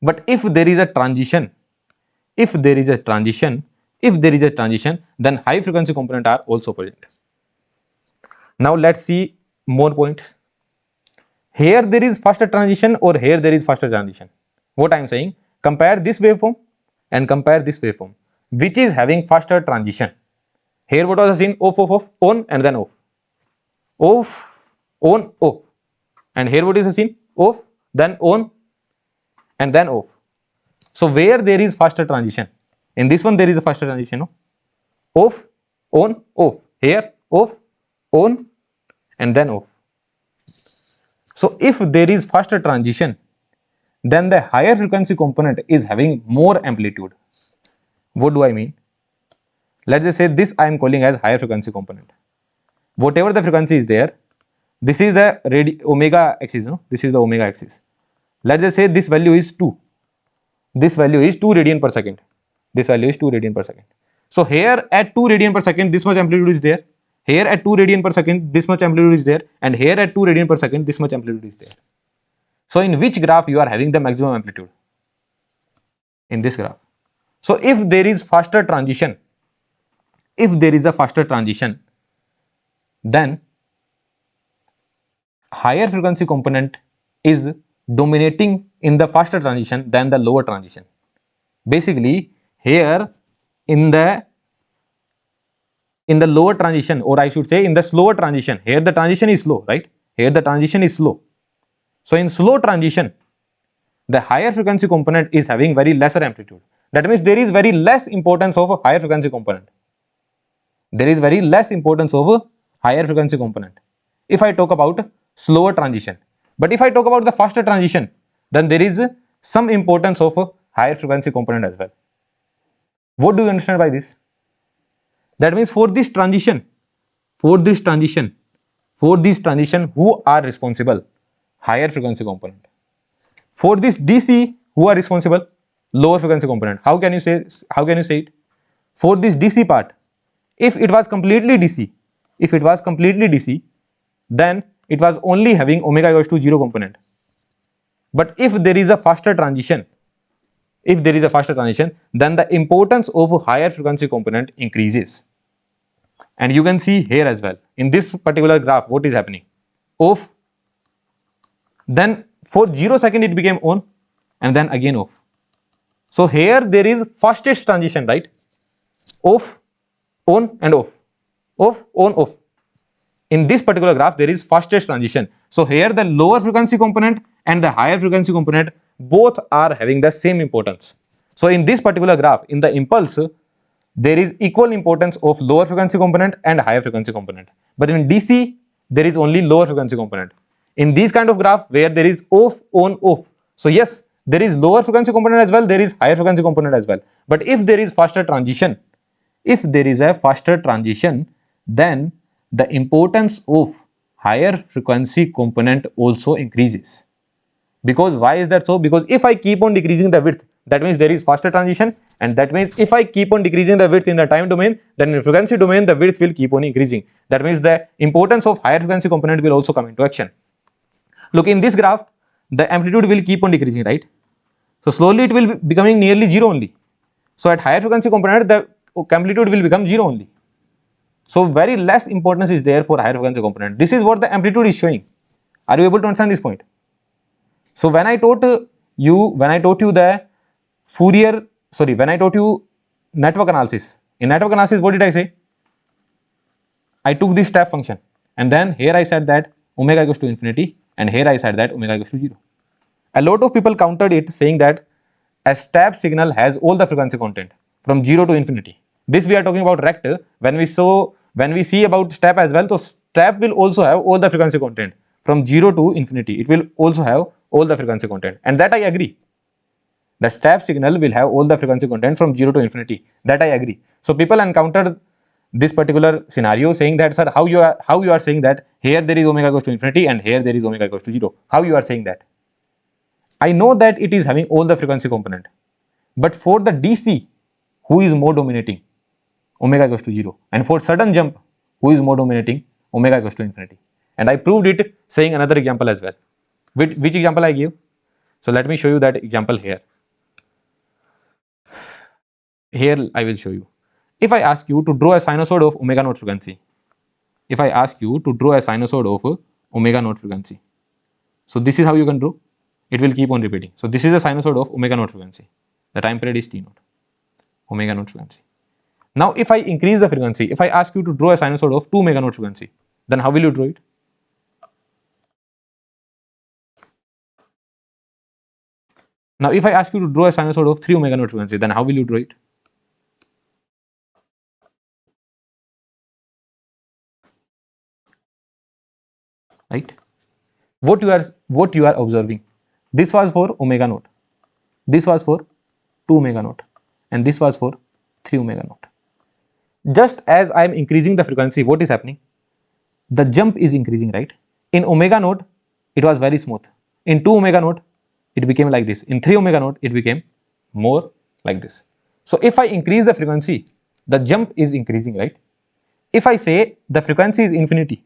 But if there is a transition, then high frequency component are also present. Now let's see more points. Here there is faster transition, or here there is faster transition. What I am saying, compare this waveform and compare this waveform, which is having faster transition. Here what was the scene? Off, on, and then off. Off, on, off. And here what is the scene? Off, then on, and then off. So where there is faster transition? In this one there is a faster transition, no? Off, on, off. Here off, on, and then off. So if there is faster transition, then the higher frequency component is having more amplitude. What do I mean? Let's just say this I am calling as higher frequency component. Whatever the frequency is there, this is the omega axis, no? This is the omega axis. Let's just say this value is 2. This value is 2 radian per second. This value is 2 radian per second. So here at 2 radian per second, this much amplitude is there. Here at 2 radian per second, this much amplitude is there. And here at 2 radian per second, this much amplitude is there. So in which graph you are having the maximum amplitude? In this graph. So if there is faster transition, if there is a faster transition, then higher frequency component is dominating in the faster transition than the lower transition. Basically, here in the lower transition, or I should say in the slower transition, here the transition is slow, right? Here the transition is slow. So in slow transition, the higher frequency component is having very lesser amplitude. That means there is very less importance of a higher frequency component. There is very less importance of a higher frequency component if I talk about slower transition. But if I talk about the faster transition, then there is some importance of a higher frequency component as well. What do you understand by this? That means for this transition, who are responsible? Higher frequency component. For this DC, who are responsible? Lower frequency component. How can you say it? For this DC part, if it was completely DC, then it was only having omega equals to 0 component. But if there is a faster transition, then the importance of a higher frequency component increases. And you can see here as well, in this particular graph, what is happening? Off, then for 0 second it became on, and then again off. So here there is fastest transition, right? Off, on and off, off, on, off. In this particular graph, there is fastest transition. So here the lower frequency component and the higher frequency component both are having the same importance. So in this particular graph, in the impulse, there is equal importance of lower frequency component and higher frequency component. But in DC, there is only lower frequency component. In this kind of graph where there is off, on, off. So yes, there is lower frequency component as well, there is higher frequency component as well. But if there is faster transition, then the importance of higher frequency component also increases. Because why is that so? Because if I keep on decreasing the width, that means there is faster transition, and that means if I keep on decreasing the width in the time domain, then in frequency domain the width will keep on increasing. That means the importance of higher frequency component will also come into action. Look, in this graph, the amplitude will keep on decreasing, right? So slowly it will be becoming nearly 0 only. So at higher frequency component, the amplitude will become 0 only. So very less importance is there for higher frequency component. This is what the amplitude is showing. Are you able to understand this point? So when I taught you the Fourier, when I taught you network analysis, in network analysis, what did I say? I took this step function, and then here I said that omega equals to infinity, and here I said that omega equals to 0. A lot of people countered it, saying that a step signal has all the frequency content from 0 to infinity. This we are talking about rect. When we see about step as well, so step will also have all the frequency content from 0 to infinity. It will also have all the frequency content, and that I agree. The step signal will have all the frequency content from 0 to infinity. That I agree. So people encountered this particular scenario, saying that, sir, how you are saying that here there is omega equals to infinity and here there is omega equals to 0? How you are saying that? I know that it is having all the frequency component, but for the DC, who is more dominating? Omega equals to 0. And for sudden jump, who is more dominating? Omega equals to infinity. And I proved it saying another example as well. Which example I gave? So let me show you that example here. Here I will show you. If I ask you to draw a sinusoid of omega naught frequency, so this is how you can draw. It will keep on repeating. So this is a sinusoid of omega naught frequency. The time period is t naught, omega naught frequency. Now if I increase the frequency, if I ask you to draw a sinusoid of 2 omega naught frequency, then how will you draw it? Now if I ask you to draw a sinusoid of 3 omega naught frequency, then how will you draw it? right? What you are observing, this was for omega naught, this was for 2 omega naught, and this was for 3 omega naught. Just as I am increasing the frequency, what is happening? The jump is increasing, right? In omega naught, it was very smooth. In 2 omega naught, it became like this. In 3 omega naught, it became more like this. So if I increase the frequency, the jump is increasing, right? If I say the frequency is infinity,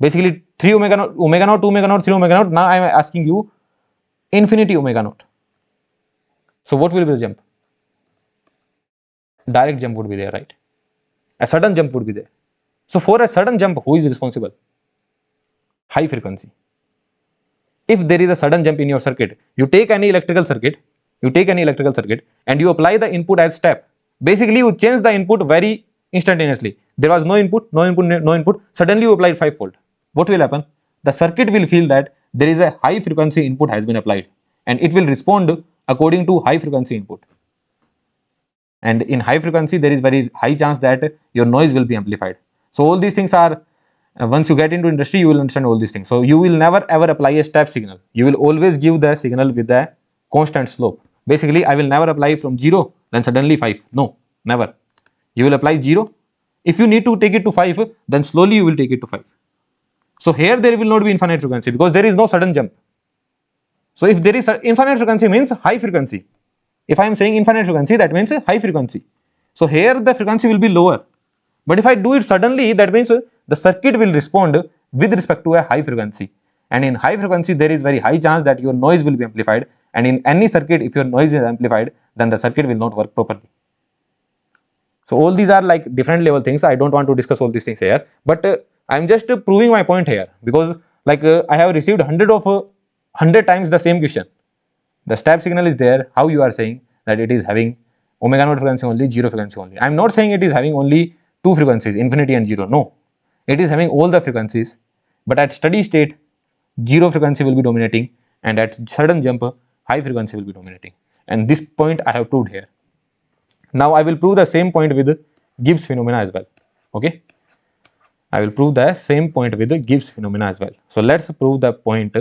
basically 3 omega naught, 2 omega naught, 3 omega naught, now I am asking you infinity omega naught. So what will be the jump? Direct jump would be there, right? A sudden jump would be there. So for a sudden jump, who is responsible? High frequency. If there is a sudden jump in your circuit, you take any electrical circuit, and you apply the input as step. Basically, you change the input very instantaneously. There was no input, suddenly you applied 5 volt. What will happen? The circuit will feel that there is a high frequency input has been applied, and it will respond according to high frequency input. And in high frequency, there is very high chance that your noise will be amplified. So all these things are, once you get into industry, you will understand all these things. So you will never ever apply a step signal. You will always give the signal with a constant slope. Basically, I will never apply from 0, then suddenly 5. No, never. You will apply 0. If you need to take it to 5, then slowly you will take it to 5. So here there will not be infinite frequency because there is no sudden jump. So if there is infinite frequency means high frequency. If I am saying infinite frequency, that means high frequency. So here the frequency will be lower. But if I do it suddenly, that means the circuit will respond with respect to a high frequency. And in high frequency, there is very high chance that your noise will be amplified. And in any circuit, if your noise is amplified, then the circuit will not work properly. So all these are like different level things. I don't want to discuss all these things here. But I am just proving my point here because like I have received 100 times the same question. The step signal is there. How you are saying that it is having omega naught frequency only, 0 frequency only? I am not saying it is having only 2 frequencies, infinity and 0. No, it is having all the frequencies. But at steady state, 0 frequency will be dominating, and at sudden jump, high frequency will be dominating. And this point I have proved here. Now I will prove the same point with Gibbs phenomena as well. Okay, I will prove the same point with Gibbs phenomena as well. So let's prove the point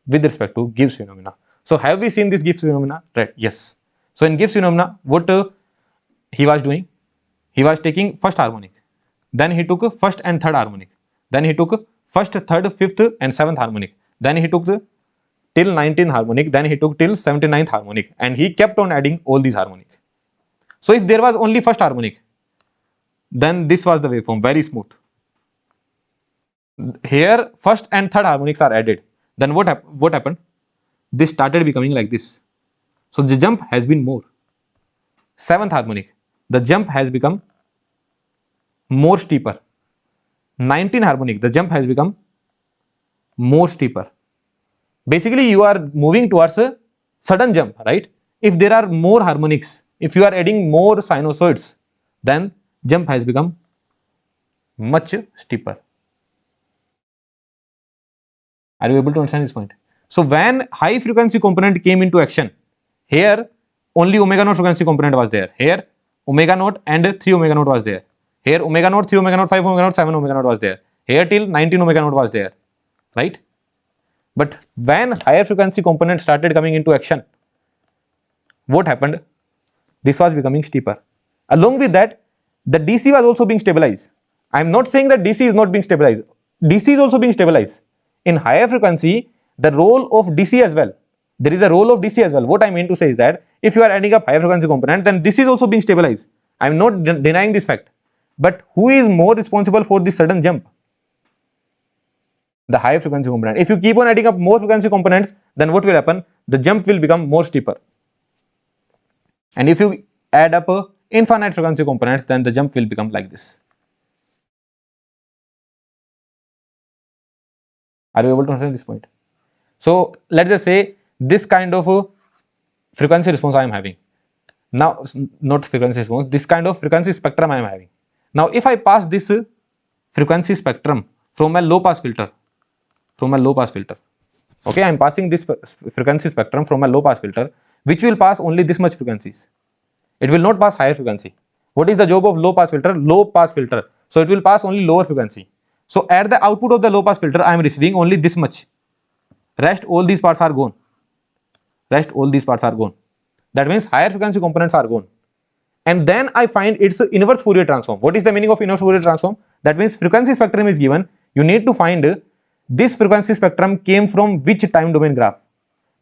with respect to Gibbs phenomena. So have we seen this Gibbs phenomena? Right? Yes. So in Gibbs phenomena, what he was doing? He was taking first harmonic, then he took first and third harmonic, then he took first, third, fifth and seventh harmonic, then he took till 19th harmonic, then he took till 79th harmonic, and he kept on adding all these harmonic. So if there was only first harmonic, then this was the waveform, very smooth. Here first and third harmonics are added. Then what happened? This started becoming like this. So the jump has been more. Seventh harmonic, the jump has become more steeper. 19th harmonic, the jump has become more steeper. Basically, you are moving towards a sudden jump, right? If there are more harmonics, if you are adding more sinusoids, then jump has become much steeper. Are you able to understand this point? So when high frequency component came into action, here only omega naught frequency component was there. Here omega naught and 3 omega naught was there. Here omega naught, 3 omega naught, 5 omega naught, 7 omega naught was there. Here till 19 omega naught was there, right? But when higher frequency component started coming into action, what happened? This was becoming steeper. Along with that, the DC was also being stabilized. I am not saying that DC is not being stabilized. DC is also being stabilized. In higher frequency, the role of DC as well. There is a role of DC as well. What I mean to say is that if you are adding up higher frequency component, then this is also being stabilized. I am not denying this fact. But who is more responsible for this sudden jump? The higher frequency component. If you keep on adding up more frequency components, then what will happen? The jump will become more steeper. And if you add up infinite frequency components, then the jump will become like this. Are you able to understand this point? So let's just say this kind of frequency response I am having. Now, not frequency response, this kind of frequency spectrum I am having. Now, if I pass this frequency spectrum from a low pass filter, okay, I am passing this frequency spectrum from a low pass filter, which will pass only this much frequencies. It will not pass higher frequency. What is the job of low pass filter? Low pass filter. So it will pass only lower frequency. So at the output of the low pass filter, I am receiving only this much. Rest all these parts are gone. Rest all these parts are gone. That means higher frequency components are gone. And then I find its inverse Fourier transform. What is the meaning of inverse Fourier transform? That means frequency spectrum is given. You need to find this frequency spectrum came from which time domain graph.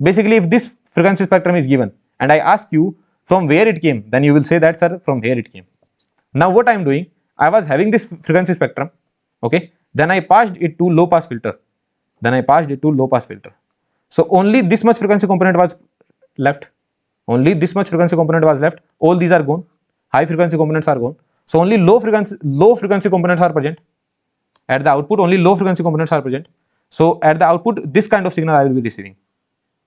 Basically, if this frequency spectrum is given and I ask you from where it came, then you will say that, sir, from here it came. Now what I am doing, I was having this frequency spectrum, okay, then I passed it to low pass filter. So only this much frequency component was left. Only this much frequency component was left. All these are gone. High frequency components are gone. So only low frequency components are present. At the output, only low frequency components are present. So at the output, this kind of signal I will be receiving.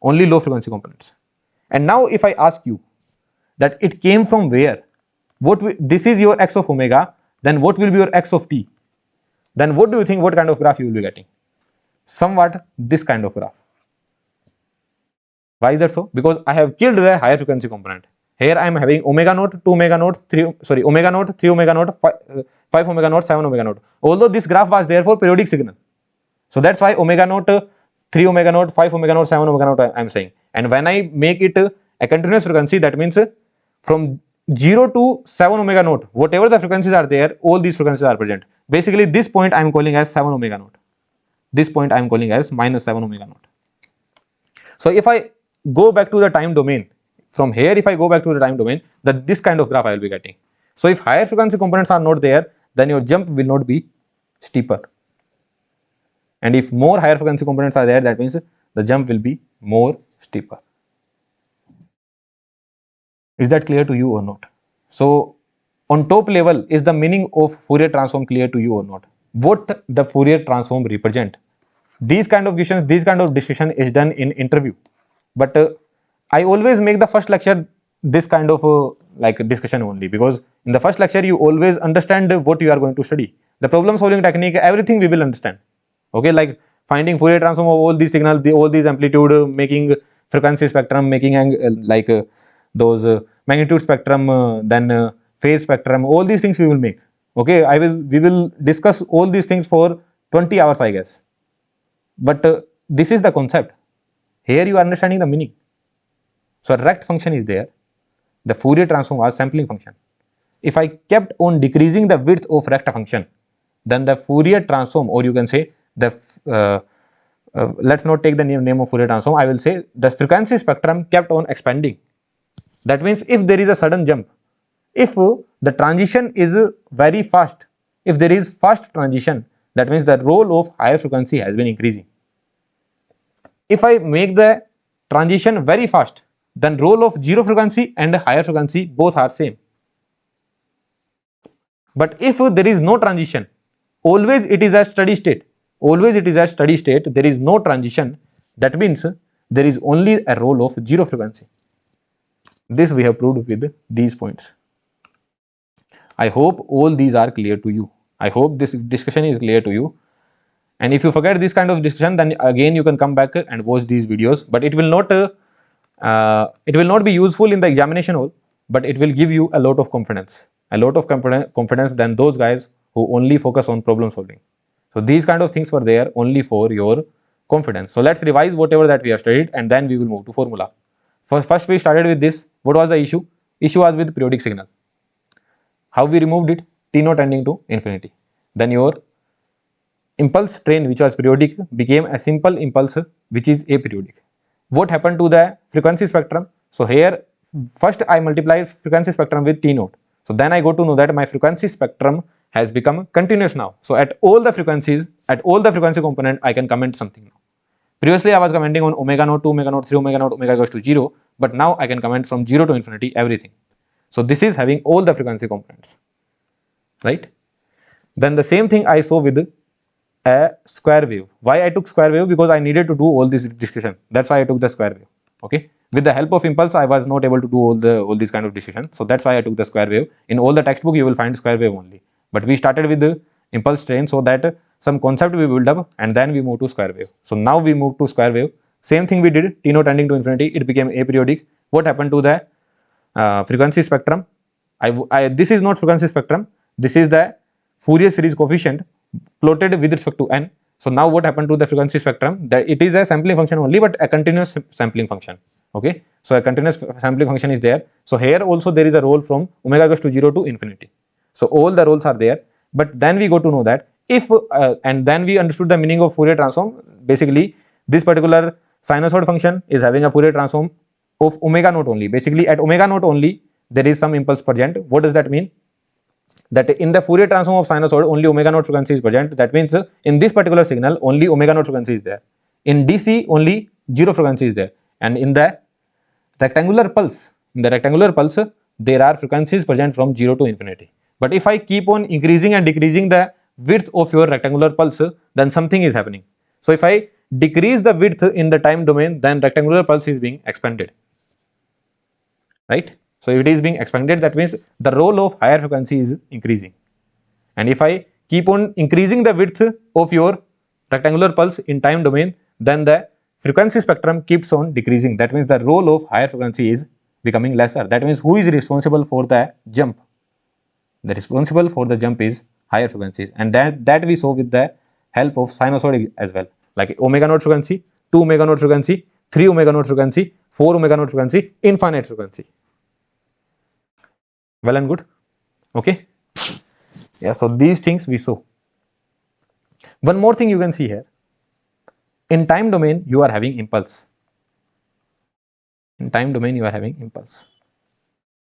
Only low frequency components. And now if I ask you that it came from where, this is your x of omega, then what will be your x of t? Then what do you think, what kind of graph you will be getting? Somewhat this kind of graph. Why is that so? Because I have killed the higher frequency component. Here I am having omega naught, 2 omega naught, omega naught, 3 omega naught, 5 omega naught, 7 omega naught. Although this graph was there for periodic signal. So that's why omega naught, 3 omega naught, 5 omega naught, 7 omega naught I am saying. And when I make it a continuous frequency, that means from 0 to 7 omega naught, whatever the frequencies are there, all these frequencies are present. Basically, this point I am calling as 7 omega naught. This point I am calling as minus 7 omega naught. So if I go back to the time domain, from here if I go back to the time domain, that this kind of graph I will be getting. So if higher frequency components are not there, then your jump will not be steeper. And if more higher frequency components are there, that means the jump will be more steeper. Is that clear to you or not? So on top level, is the meaning of Fourier transform clear to you or not? What the Fourier transform represent? These kind of questions, this kind of discussion is done in interview. But I always make the first lecture this kind of like discussion only, because in the first lecture you always understand what you are going to study. The problem solving technique, everything we will understand. Okay, like finding Fourier transform of all these signals, all these amplitude, making frequency spectrum, making those magnitude spectrum, then phase spectrum, all these things we will make. Okay, we will discuss all these things for 20 hours, I guess. But this is the concept. Here you are understanding the meaning. So a rect function is there. The Fourier transform was sampling function. If I kept on decreasing the width of rect function, then the Fourier transform, or you can say the let's not take the name of Fourier transform. I will say the frequency spectrum kept on expanding. That means if there is a sudden jump, if the transition is very fast, if there is fast transition, that means the role of higher frequency has been increasing. If I make the transition very fast, then role of zero frequency and higher frequency both are same. But if there is no transition, always it is a steady state. Always it is a steady state. There is no transition. That means there is only a role of zero frequency. This we have proved with these points. I hope all these are clear to you. I hope this discussion is clear to you. And if you forget this kind of discussion, then again you can come back and watch these videos. But it will not be useful in the examination hall, but it will give you a lot of confidence. A lot of confidence than those guys who only focus on problem solving. So these kind of things were there only for your confidence. So let's revise whatever that we have studied, and then we will move to formula. First we started with this. What was the issue? Issue was with periodic signal. How we removed it? T naught tending to infinity. Then your impulse train, which was periodic, became a simple impulse which is aperiodic. What happened to the frequency spectrum? So here first I multiplied frequency spectrum with T naught. So then I got to know that my frequency spectrum has become continuous now. So at all the frequencies, at all the frequency component, I can comment something now. Previously I was commenting on omega naught, 2 omega naught, 3 omega naught, omega goes to 0, but now I can comment from 0 to infinity everything. So this is having all the frequency components, right? Then the same thing I saw with a square wave. Why I took square wave? Because I needed to do all this discussion. That's why I took the square wave. Okay. With the help of impulse, I was not able to do all these kind of decisions. So that's why I took the square wave. In all the textbook, you will find square wave only. But we started with the impulse train so that some concept we build up, and then we move to square wave. So now we move to square wave. Same thing we did. T naught tending to infinity. It became aperiodic. What happened to the frequency spectrum? This is not frequency spectrum. This is the Fourier series coefficient plotted with respect to n. So now what happened to the frequency spectrum, that it is a sampling function only, but a continuous sampling function. Okay, so a continuous sampling function is there. So here also there is a roll from omega goes to 0 to infinity. So all the rolls are there, but then we go to know that if and then we understood the meaning of Fourier transform. Basically this particular sinusoid function is having a Fourier transform of omega naught only. Basically at omega naught only there is some impulse present. What does that mean? That in the Fourier transform of sinusoid only omega naught frequency is present. That means in this particular signal only omega naught frequency is there. In DC only 0 frequency is there, and in the rectangular pulse, there are frequencies present from 0 to infinity. But if I keep on increasing and decreasing the width of your rectangular pulse, then something is happening. So if I decrease the width in the time domain, then rectangular pulse is being expanded, right? So if it is being expanded, that means the role of higher frequency is increasing. And if I keep on increasing the width of your rectangular pulse in time domain, then the frequency spectrum keeps on decreasing. That means the role of higher frequency is becoming lesser. That means who is responsible for the jump? The responsible for the jump is higher frequencies, and that we saw with the help of sinusoid as well, like omega naught frequency, 2 omega naught frequency, 3 omega naught frequency, 4 omega naught frequency, infinite frequency. Well and good. Okay. Yeah, so these things we saw. One more thing you can see here. In time domain, you are having impulse. In time domain, you are having impulse.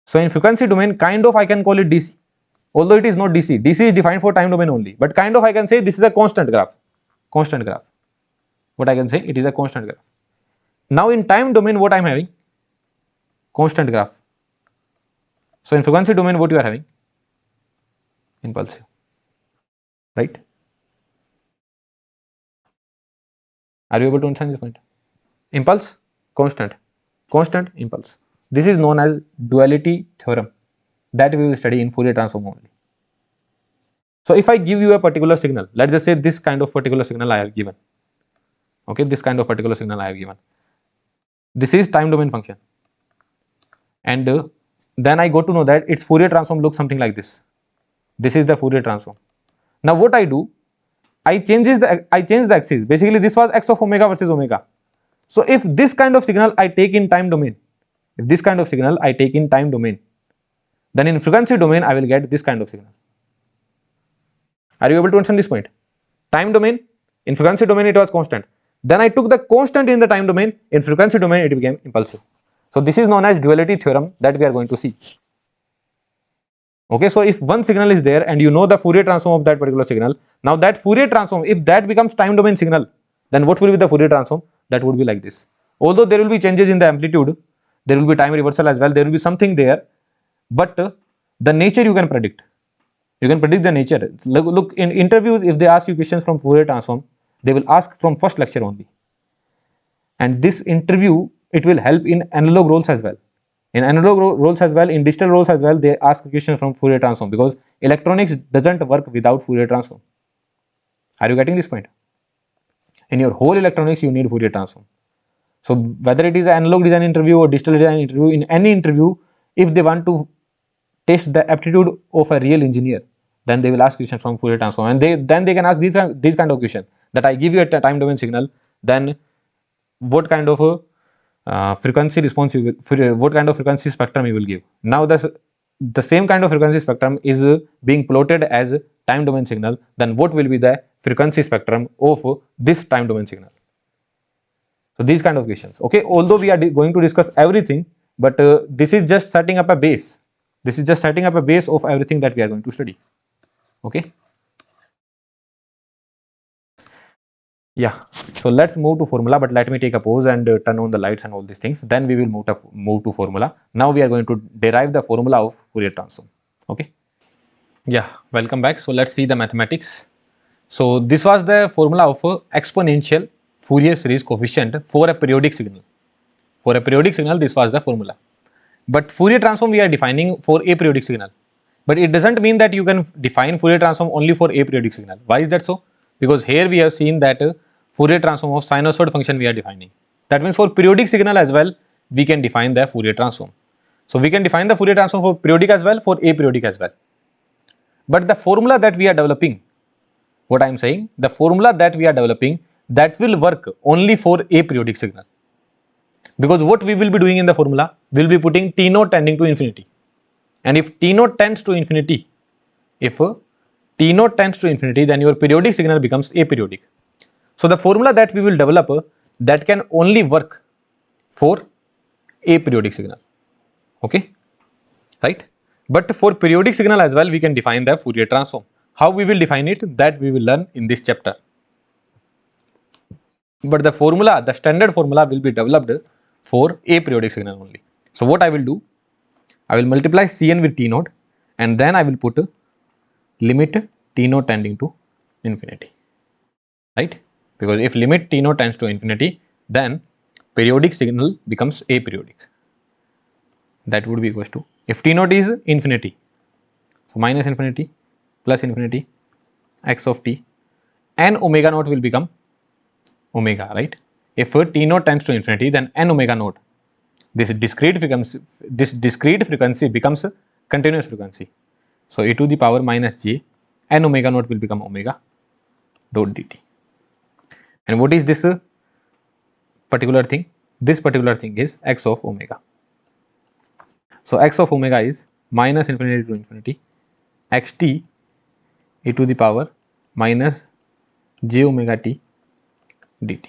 So in frequency domain, kind of I can call it DC. Although it is not DC. DC is defined for time domain only. But kind of I can say this is a constant graph. Constant graph. What I can say, it is a constant graph. Now in time domain, what I am having? Constant graph. So in frequency domain, what you are having? Impulsive. Right? Are you able to understand this point? Impulse, constant. Constant, impulse. This is known as duality theorem that we will study in Fourier transform only. So if I give you a particular signal, let's just say this kind of particular signal I have given. Okay, this kind of particular signal I have given. This is time domain function. And then I got to know that its Fourier transform looks something like this. This is the Fourier transform. Now what I do, I change the axis. Basically this was x of omega versus omega. So if this kind of signal I take in time domain, then in frequency domain I will get this kind of signal. Are you able to understand this point? Time domain, in frequency domain it was constant. Then I took the constant in the time domain, in frequency domain it became impulsive. So this is known as duality theorem that we are going to see. Okay, so if one signal is there and you know the Fourier transform of that particular signal, now that Fourier transform, if that becomes time domain signal, then what will be the Fourier transform? That would be like this. Although there will be changes in the amplitude, there will be time reversal as well, there will be something there, but the nature you can predict. You can predict the nature. Look, in interviews, if they ask you questions from Fourier transform, they will ask from first lecture only. And this interview, it will help in analog roles as well. In analog roles as well, in digital roles as well, they ask a question from Fourier transform, because electronics doesn't work without Fourier transform. Are you getting this point? In your whole electronics, you need Fourier transform. So whether it is an analog design interview or digital design interview, in any interview, if they want to test the aptitude of a real engineer, then they will ask questions from Fourier transform, and then they can ask these kind of questions, that I give you a time domain signal, then what kind of frequency response you will, what kind of frequency spectrum you will give. Now the same kind of frequency spectrum is being plotted as time domain signal, then what will be the frequency spectrum of this time domain signal? So these kind of questions. Okay, although we are going to discuss everything, but this is just setting up a base. This is just setting up a base of everything that we are going to study. Okay. Yeah, so let's move to formula, but let me take a pause and turn on the lights and all these things. Then we will move to formula. Now we are going to derive the formula of Fourier transform. Okay. Yeah, welcome back. So let's see the mathematics. So this was the formula of exponential Fourier series coefficient for a periodic signal. For a periodic signal, this was the formula. But Fourier transform we are defining for aperiodic signal. But it doesn't mean that you can define Fourier transform only for aperiodic signal. Why is that so? Because here we have seen that Fourier transform of sinusoid function we are defining. That means for periodic signal as well, we can define the Fourier transform. So we can define the Fourier transform for periodic as well, for aperiodic as well. But the formula that we are developing, what I am saying, the formula that we are developing, that will work only for aperiodic signal. Because what we will be doing in the formula, we will be putting T naught tending to infinity. And if T naught tends to infinity, if T naught tends to infinity, then your periodic signal becomes aperiodic. So the formula that we will develop, that can only work for aperiodic signal. Okay, right? But for periodic signal as well, we can define the Fourier transform. How we will define it, that we will learn in this chapter. But the formula, the standard formula will be developed for aperiodic signal only. So what I will do, I will multiply Cn with T naught, and then I will put limit T naught tending to infinity, right? Because if limit T naught tends to infinity, then periodic signal becomes aperiodic. That would be equals to, if T naught is infinity, so minus infinity plus infinity x of t, n omega naught will become omega, right? If T naught tends to infinity, then n omega naught, this discrete frequency becomes a continuous frequency. So e to the power minus j n omega naught will become omega dot dt. And what is this particular thing? This particular thing is x of omega. So x of omega is minus infinity to infinity xt e to the power minus j omega t dt.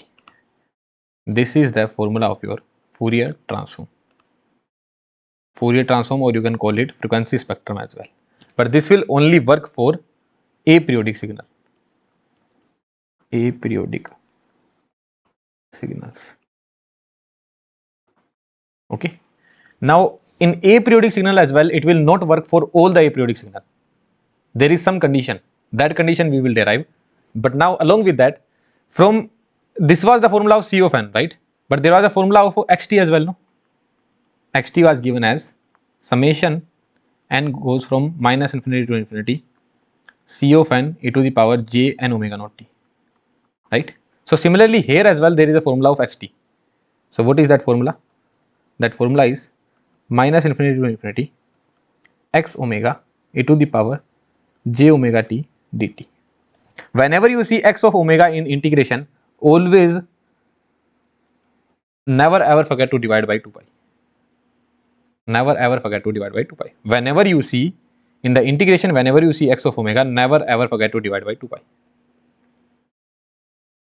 This is the formula of your Fourier transform. Fourier transform, or you can call it frequency spectrum as well. But this will only work for aperiodic signal. Aperiodic signals. Okay. Now in aperiodic signal as well, it will not work for all the aperiodic signal. There is some condition. That condition we will derive. But now along with that, from this was the formula of C of n, right? But there was a formula of xt as well, no? Xt was given as summation n goes from minus infinity to infinity C of n e to the power j n omega naught t, right? So similarly here as well there is a formula of xt. So what is that formula? That formula is minus infinity to infinity x omega e to the power j omega t dt. Whenever you see x of omega in integration, always never ever forget to divide by 2 pi. Never ever forget to divide by 2 pi. Whenever you see in the integration, whenever you see x of omega, never ever forget to divide by 2 pi.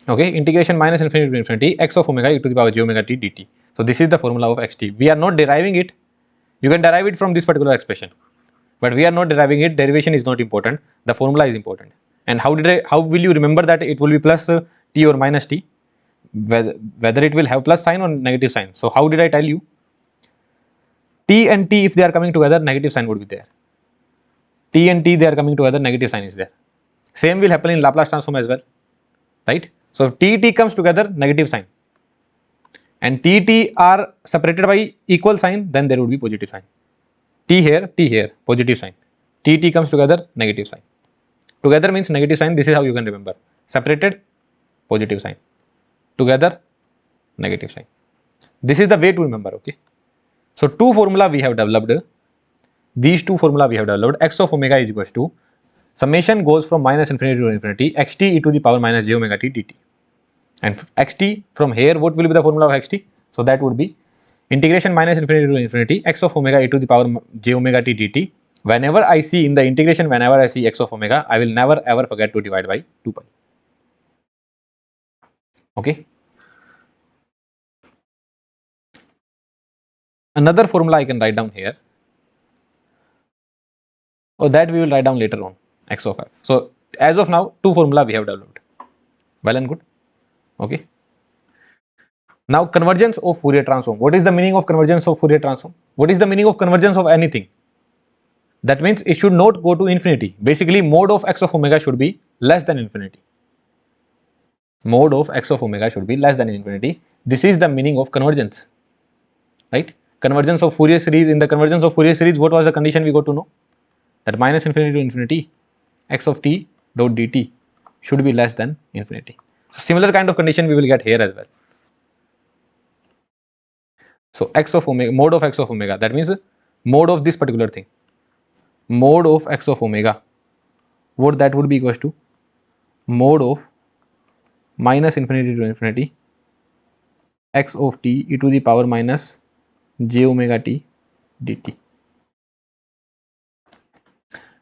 Okay, integration minus infinity to infinity x of omega e to the power j omega t dt. So this is the formula of xt. We are not deriving it. You can derive it from this particular expression, but we are not deriving it. Derivation is not important. The formula is important. And how will you remember that it will be plus t or minus t? Whether it will have plus sign or negative sign. So how did I tell you? T and t, if they are coming together, negative sign would be there. T and t, they are coming together, negative sign is there. Same will happen in Laplace transform as well, right? So if t comes together, negative sign, and t are separated by equal sign, then there would be positive sign. T here, positive sign. T comes together, negative sign. Together means negative sign. This is how you can remember. Separated, positive sign. Together, negative sign. This is the way to remember. Okay. So two formula we have developed. These two formula we have developed. X of omega is equals to summation goes from minus infinity to infinity xt e to the power minus j omega t dt. And xt from here, what will be the formula of xt? So that would be integration minus infinity to infinity x of omega e to the power j omega t dt. Whenever I see in the integration, whenever I see x of omega, I will never ever forget to divide by 2 pi. Okay. Another formula I can write down here, or that we will write down later on, x of f. So as of now, two formula we have developed. Well and good. Okay. Now convergence of Fourier transform. What is the meaning of convergence of Fourier transform? What is the meaning of convergence of anything? That means it should not go to infinity. Basically, mode of x of omega should be less than infinity. Mode of x of omega should be less than infinity. This is the meaning of convergence, right? Convergence of Fourier series. In the convergence of Fourier series, what was the condition we got to know? That minus infinity to infinity x of t dot dt should be less than infinity. So similar kind of condition we will get here as well. So x of omega, mode of x of omega, that means mode of this particular thing, mode of x of omega, what that would be equals to mod of minus infinity to infinity x of t e to the power minus j omega t dt.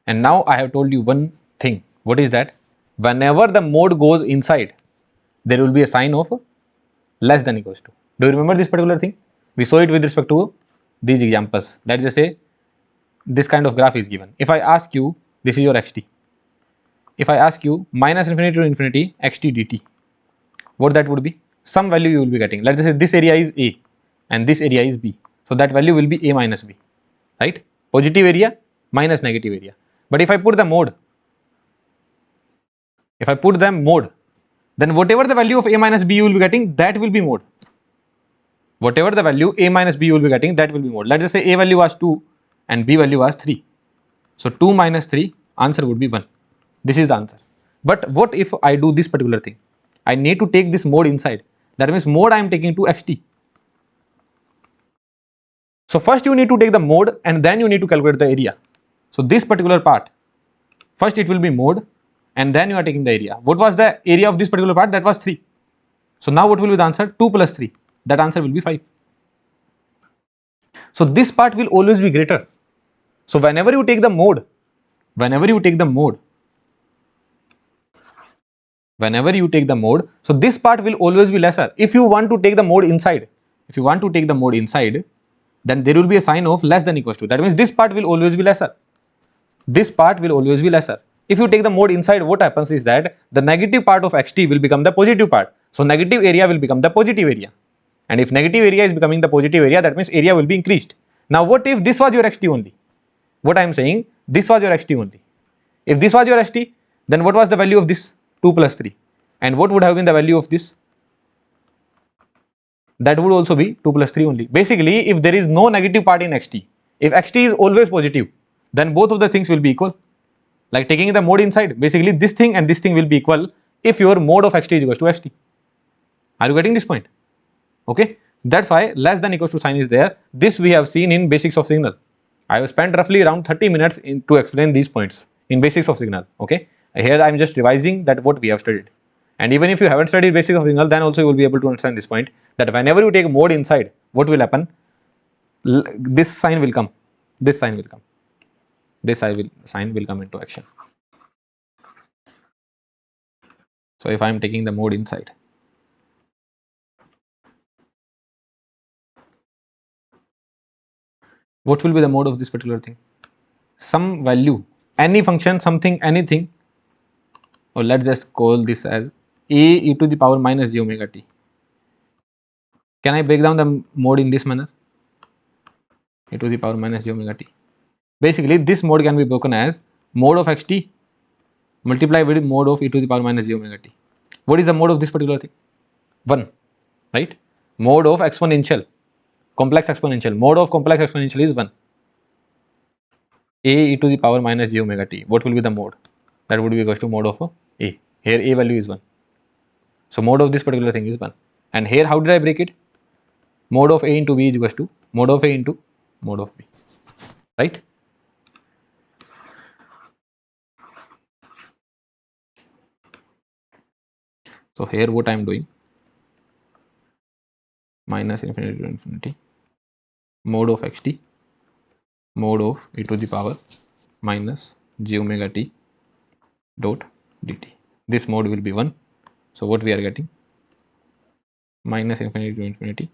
And now I have told you one thing. What is that? Whenever the mode goes inside, there will be a sign of less than equals to. Do you remember this particular thing? We saw it with respect to these examples. Let's just say this kind of graph is given. If I ask you, this is your xt. If I ask you minus infinity to infinity xt dt, what that would be? Some value you will be getting. Let's just say this area is a and this area is b. So that value will be a minus b, right? Positive area minus negative area. But if I put the mode, then whatever the value of a minus b you will be getting, that will be mode. Whatever the value a minus b you will be getting, that will be mode. Let's just say a value was 2 and b value was 3. So 2 minus 3, answer would be 1. This is the answer. But what if I do this particular thing? I need to take this mode inside. That means mode I am taking to xt. So first you need to take the mode and then you need to calculate the area. So this particular part, first it will be mode and then you are taking the area. What was the area of this particular part? That was 3. So now what will be the answer? 2 plus 3. That answer will be 5. So this part will always be greater. So whenever you take the mode, so this part will always be lesser. If you want to take the mode inside, then there will be a sign of less than equals to. That means this part will always be lesser. If you take the mode inside, what happens is that the negative part of xt will become the positive part. So negative area will become the positive area. And if negative area is becoming the positive area, that means area will be increased. Now what if this was your xt only? What I am saying, this was your xt only. If this was your xt, then what was the value of this? 2 plus 3. And what would have been the value of this? That would also be 2 plus 3 only. Basically, if there is no negative part in xt, if xt is always positive, then both of the things will be equal. Like taking the mode inside, basically this thing and this thing will be equal if your mode of xt is equals to xt. Are you getting this point? Okay, that's why less than equals to sign is there. This we have seen in basics of signal. I have spent roughly around 30 minutes to explain these points in basics of signal. Okay, here I am just revising that what we have studied. And even if you haven't studied basics of signal, then also you will be able to understand this point, that whenever you take mode inside, what will happen? This sign will come, this sign will come, sign will come into action. So if I am taking the mode inside, what will be the mode of this particular thing? Some value, any function, something, anything, or let's just call this as a e to the power minus j omega t. Can I break down the mode in this manner? E to the power minus j omega t. Basically, this mode can be broken as mode of xt multiplied with mode of e to the power minus j omega t. What is the mode of this particular thing? 1, right? Mode of exponential, complex exponential, mode of complex exponential is 1. A e to the power minus j omega t. What will be the mode? That would be equals to mode of a. Here a value is 1. So mode of this particular thing is 1. And here how did I break it? Mode of a into b is equals to mode of a into mode of b, right? So here what I am doing, minus infinity to infinity, mode of xt, mode of e to the power minus j omega t dot dt. This mode will be 1. So what we are getting? Minus infinity to infinity,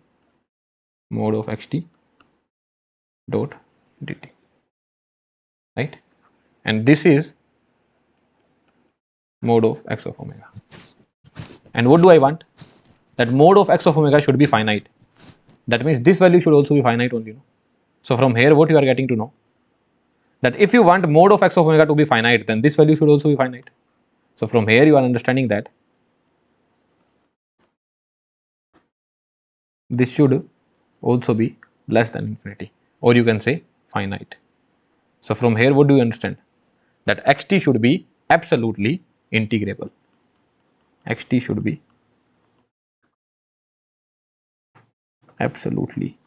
mode of xt dot dt, right? And this is mode of x of omega. And what do I want? That mode of x of omega should be finite. That means this value should also be finite only. No? So from here what you are getting to know, that if you want mode of x of omega to be finite, then this value should also be finite. So from here you are understanding that this should also be less than infinity, or you can say finite. So from here what do you understand? That xt should be absolutely integrable. Xt should be absolutely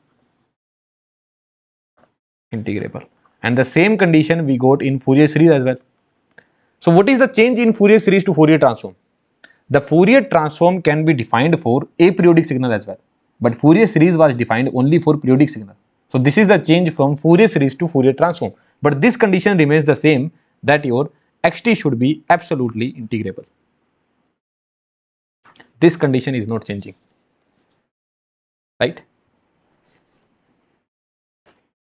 integrable. And the same condition we got in Fourier series as well. So what is the change in Fourier series to Fourier transform? The Fourier transform can be defined for aperiodic signal as well, but Fourier series was defined only for periodic signal. So this is the change from Fourier series to Fourier transform, but this condition remains the same, that your xt should be absolutely integrable. This condition is not changing, right?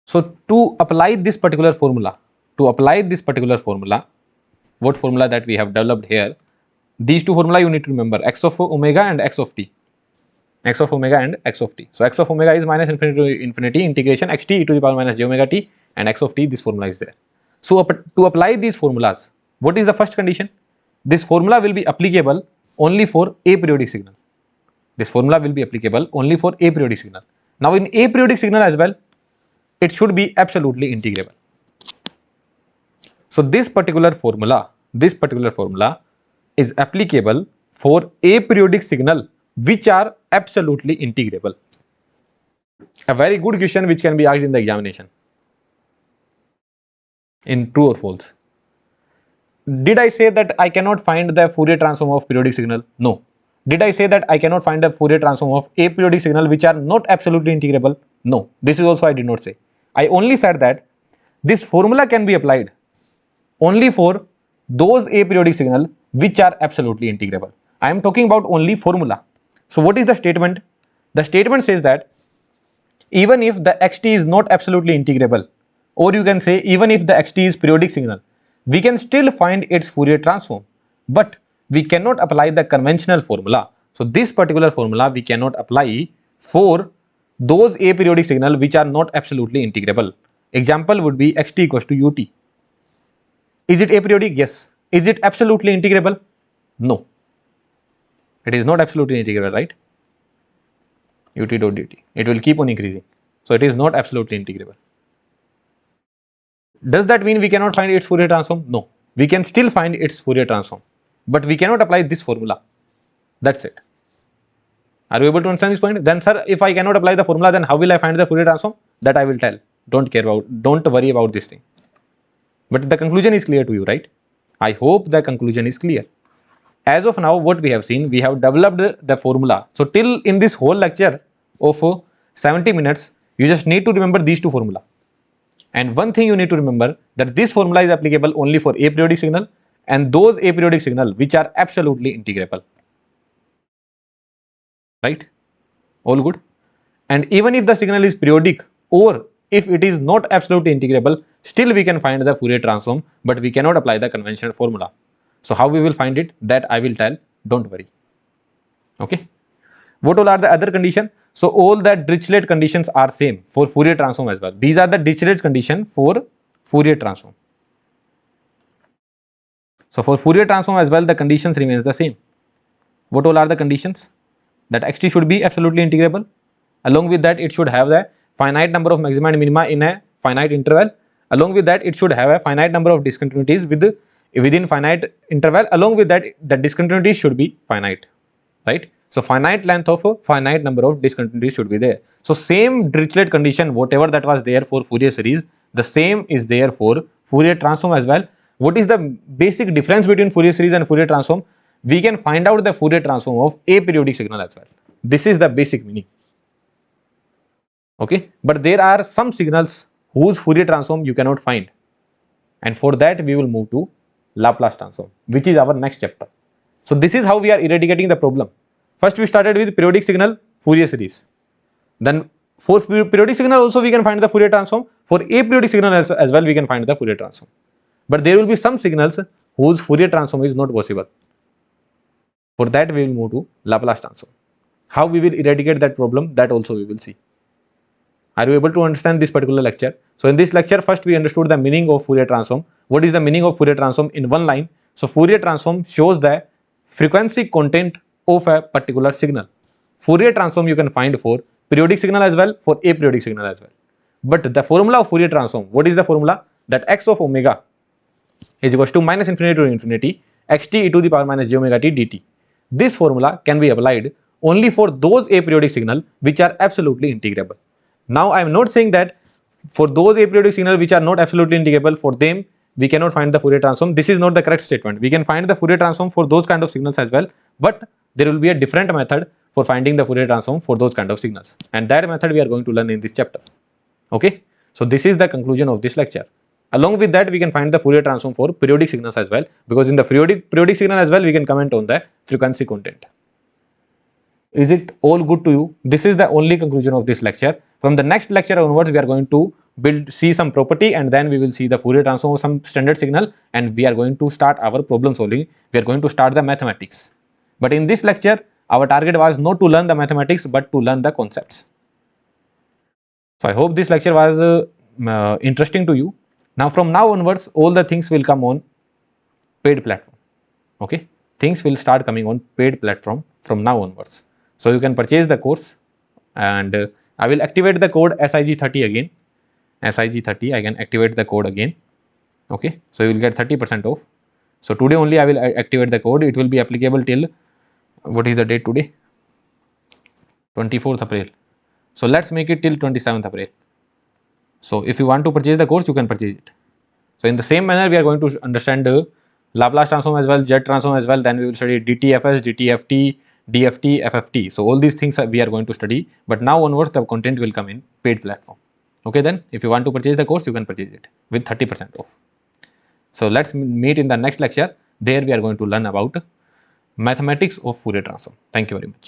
So to apply this particular formula, what formula that we have developed here, these two formula you need to remember, x of omega and x of t. X of omega and x of t. So x of omega is minus infinity to infinity integration xt e to the power minus j omega t, and x of t, this formula is there. So to apply these formulas, what is the first condition? This formula will be applicable only for aperiodic signal. This formula will be applicable only for aperiodic signal. Now in aperiodic signal as well, it should be absolutely integrable. So this particular formula is applicable for aperiodic signal which are absolutely integrable. A very good question which can be asked in the examination, in true or false. Did I say that I cannot find the Fourier transform of periodic signal? No. Did I say that I cannot find the Fourier transform of aperiodic signal which are not absolutely integrable? No. This is also I did not say. I only said that this formula can be applied only for those aperiodic signal which are absolutely integrable. I am talking about only formula. So what is the statement? The statement says that even if the xt is not absolutely integrable, or you can say even if the xt is periodic signal, we can still find its Fourier transform, but we cannot apply the conventional formula. So this particular formula we cannot apply for those aperiodic signal which are not absolutely integrable. Example would be xt equals to ut. Is it aperiodic? Yes. Is it absolutely integrable? No. It is not absolutely integrable, right? Ut dot dt. It will keep on increasing. So it is not absolutely integrable. Does that mean we cannot find its Fourier transform? No. We can still find its Fourier transform, but we cannot apply this formula. That's it. Are you able to understand this point? Then sir, if I cannot apply the formula, then how will I find the Fourier transform? That I will tell. Don't worry about this thing. But the conclusion is clear to you, right? I hope the conclusion is clear. As of now, what we have seen, we have developed the formula. So till in this whole lecture of 70 minutes, you just need to remember these two formula. And one thing you need to remember, that this formula is applicable only for aperiodic signal and those aperiodic signal which are absolutely integrable. Right? All good? And even if the signal is periodic, or if it is not absolutely integrable, still we can find the Fourier transform, but we cannot apply the conventional formula. So how we will find it, that I will tell, don't worry. Okay. What all are the other conditions? So all the Dirichlet conditions are same for Fourier transform as well. These are the Dirichlet condition for Fourier transform. So for Fourier transform as well, the conditions remains the same. What all are the conditions? That xt should be absolutely integrable. Along with that, it should have the finite number of maxima and minima in a finite interval. Along with that, it should have a finite number of discontinuities within finite interval. Along with that, the discontinuities should be finite, right? So finite length of a finite number of discontinuities should be there. So same Dirichlet condition, whatever that was there for Fourier series, the same is there for Fourier transform as well. What is the basic difference between Fourier series and Fourier transform? We can find out the Fourier transform of aperiodic signal as well. This is the basic meaning. Okay, but there are some signals whose Fourier transform you cannot find, and for that we will move to Laplace transform, which is our next chapter. So this is how we are eradicating the problem. First we started with periodic signal, Fourier series. Then for periodic signal also we can find the Fourier transform. For aperiodic signal as well we can find the Fourier transform. But there will be some signals whose Fourier transform is not possible. For that we will move to Laplace transform. How we will eradicate that problem, that also we will see. Are you able to understand this particular lecture? So in this lecture, first we understood the meaning of Fourier transform. What is the meaning of Fourier transform in one line? So Fourier transform shows the frequency content of a particular signal. Fourier transform you can find for periodic signal as well, for aperiodic signal as well. But the formula of Fourier transform, what is the formula? That x of omega is equals to minus infinity to infinity xt e to the power minus j omega t dt. This formula can be applied only for those aperiodic signal which are absolutely integrable. Now I am not saying that for those aperiodic signal which are not absolutely integrable, for them we cannot find the Fourier transform. This is not the correct statement. We can find the Fourier transform for those kind of signals as well, but there will be a different method for finding the Fourier transform for those kind of signals, and that method we are going to learn in this chapter. Okay, so this is the conclusion of this lecture. Along with that, we can find the Fourier transform for periodic signals as well, because in the periodic signal as well, we can comment on the frequency content. Is it all good to you? This is the only conclusion of this lecture. From the next lecture onwards, we are going to see some property, and then we will see the Fourier transform of some standard signal, and we are going to start our problem solving. We are going to start the mathematics. But in this lecture, our target was not to learn the mathematics, but to learn the concepts. So I hope this lecture was interesting to you. Now from now onwards, all the things will come on paid platform. Okay, things will start coming on paid platform from now onwards. So you can purchase the course, and I will activate the code SIG30 again. SIG30, I can activate the code again. Okay, so you will get 30% off. So today only I will activate the code. It will be applicable till, what is the date today? 24th April. So let's make it till 27th April. So if you want to purchase the course, you can purchase it. So in the same manner, we are going to understand the Laplace transform as well, Z transform as well. Then we will study DTFS, DTFT, DFT, FFT. So all these things we are going to study. But now onwards, the content will come in paid platform. Okay, then if you want to purchase the course, you can purchase it with 30% off. So let's meet in the next lecture. There we are going to learn about mathematics of Fourier transform. Thank you very much.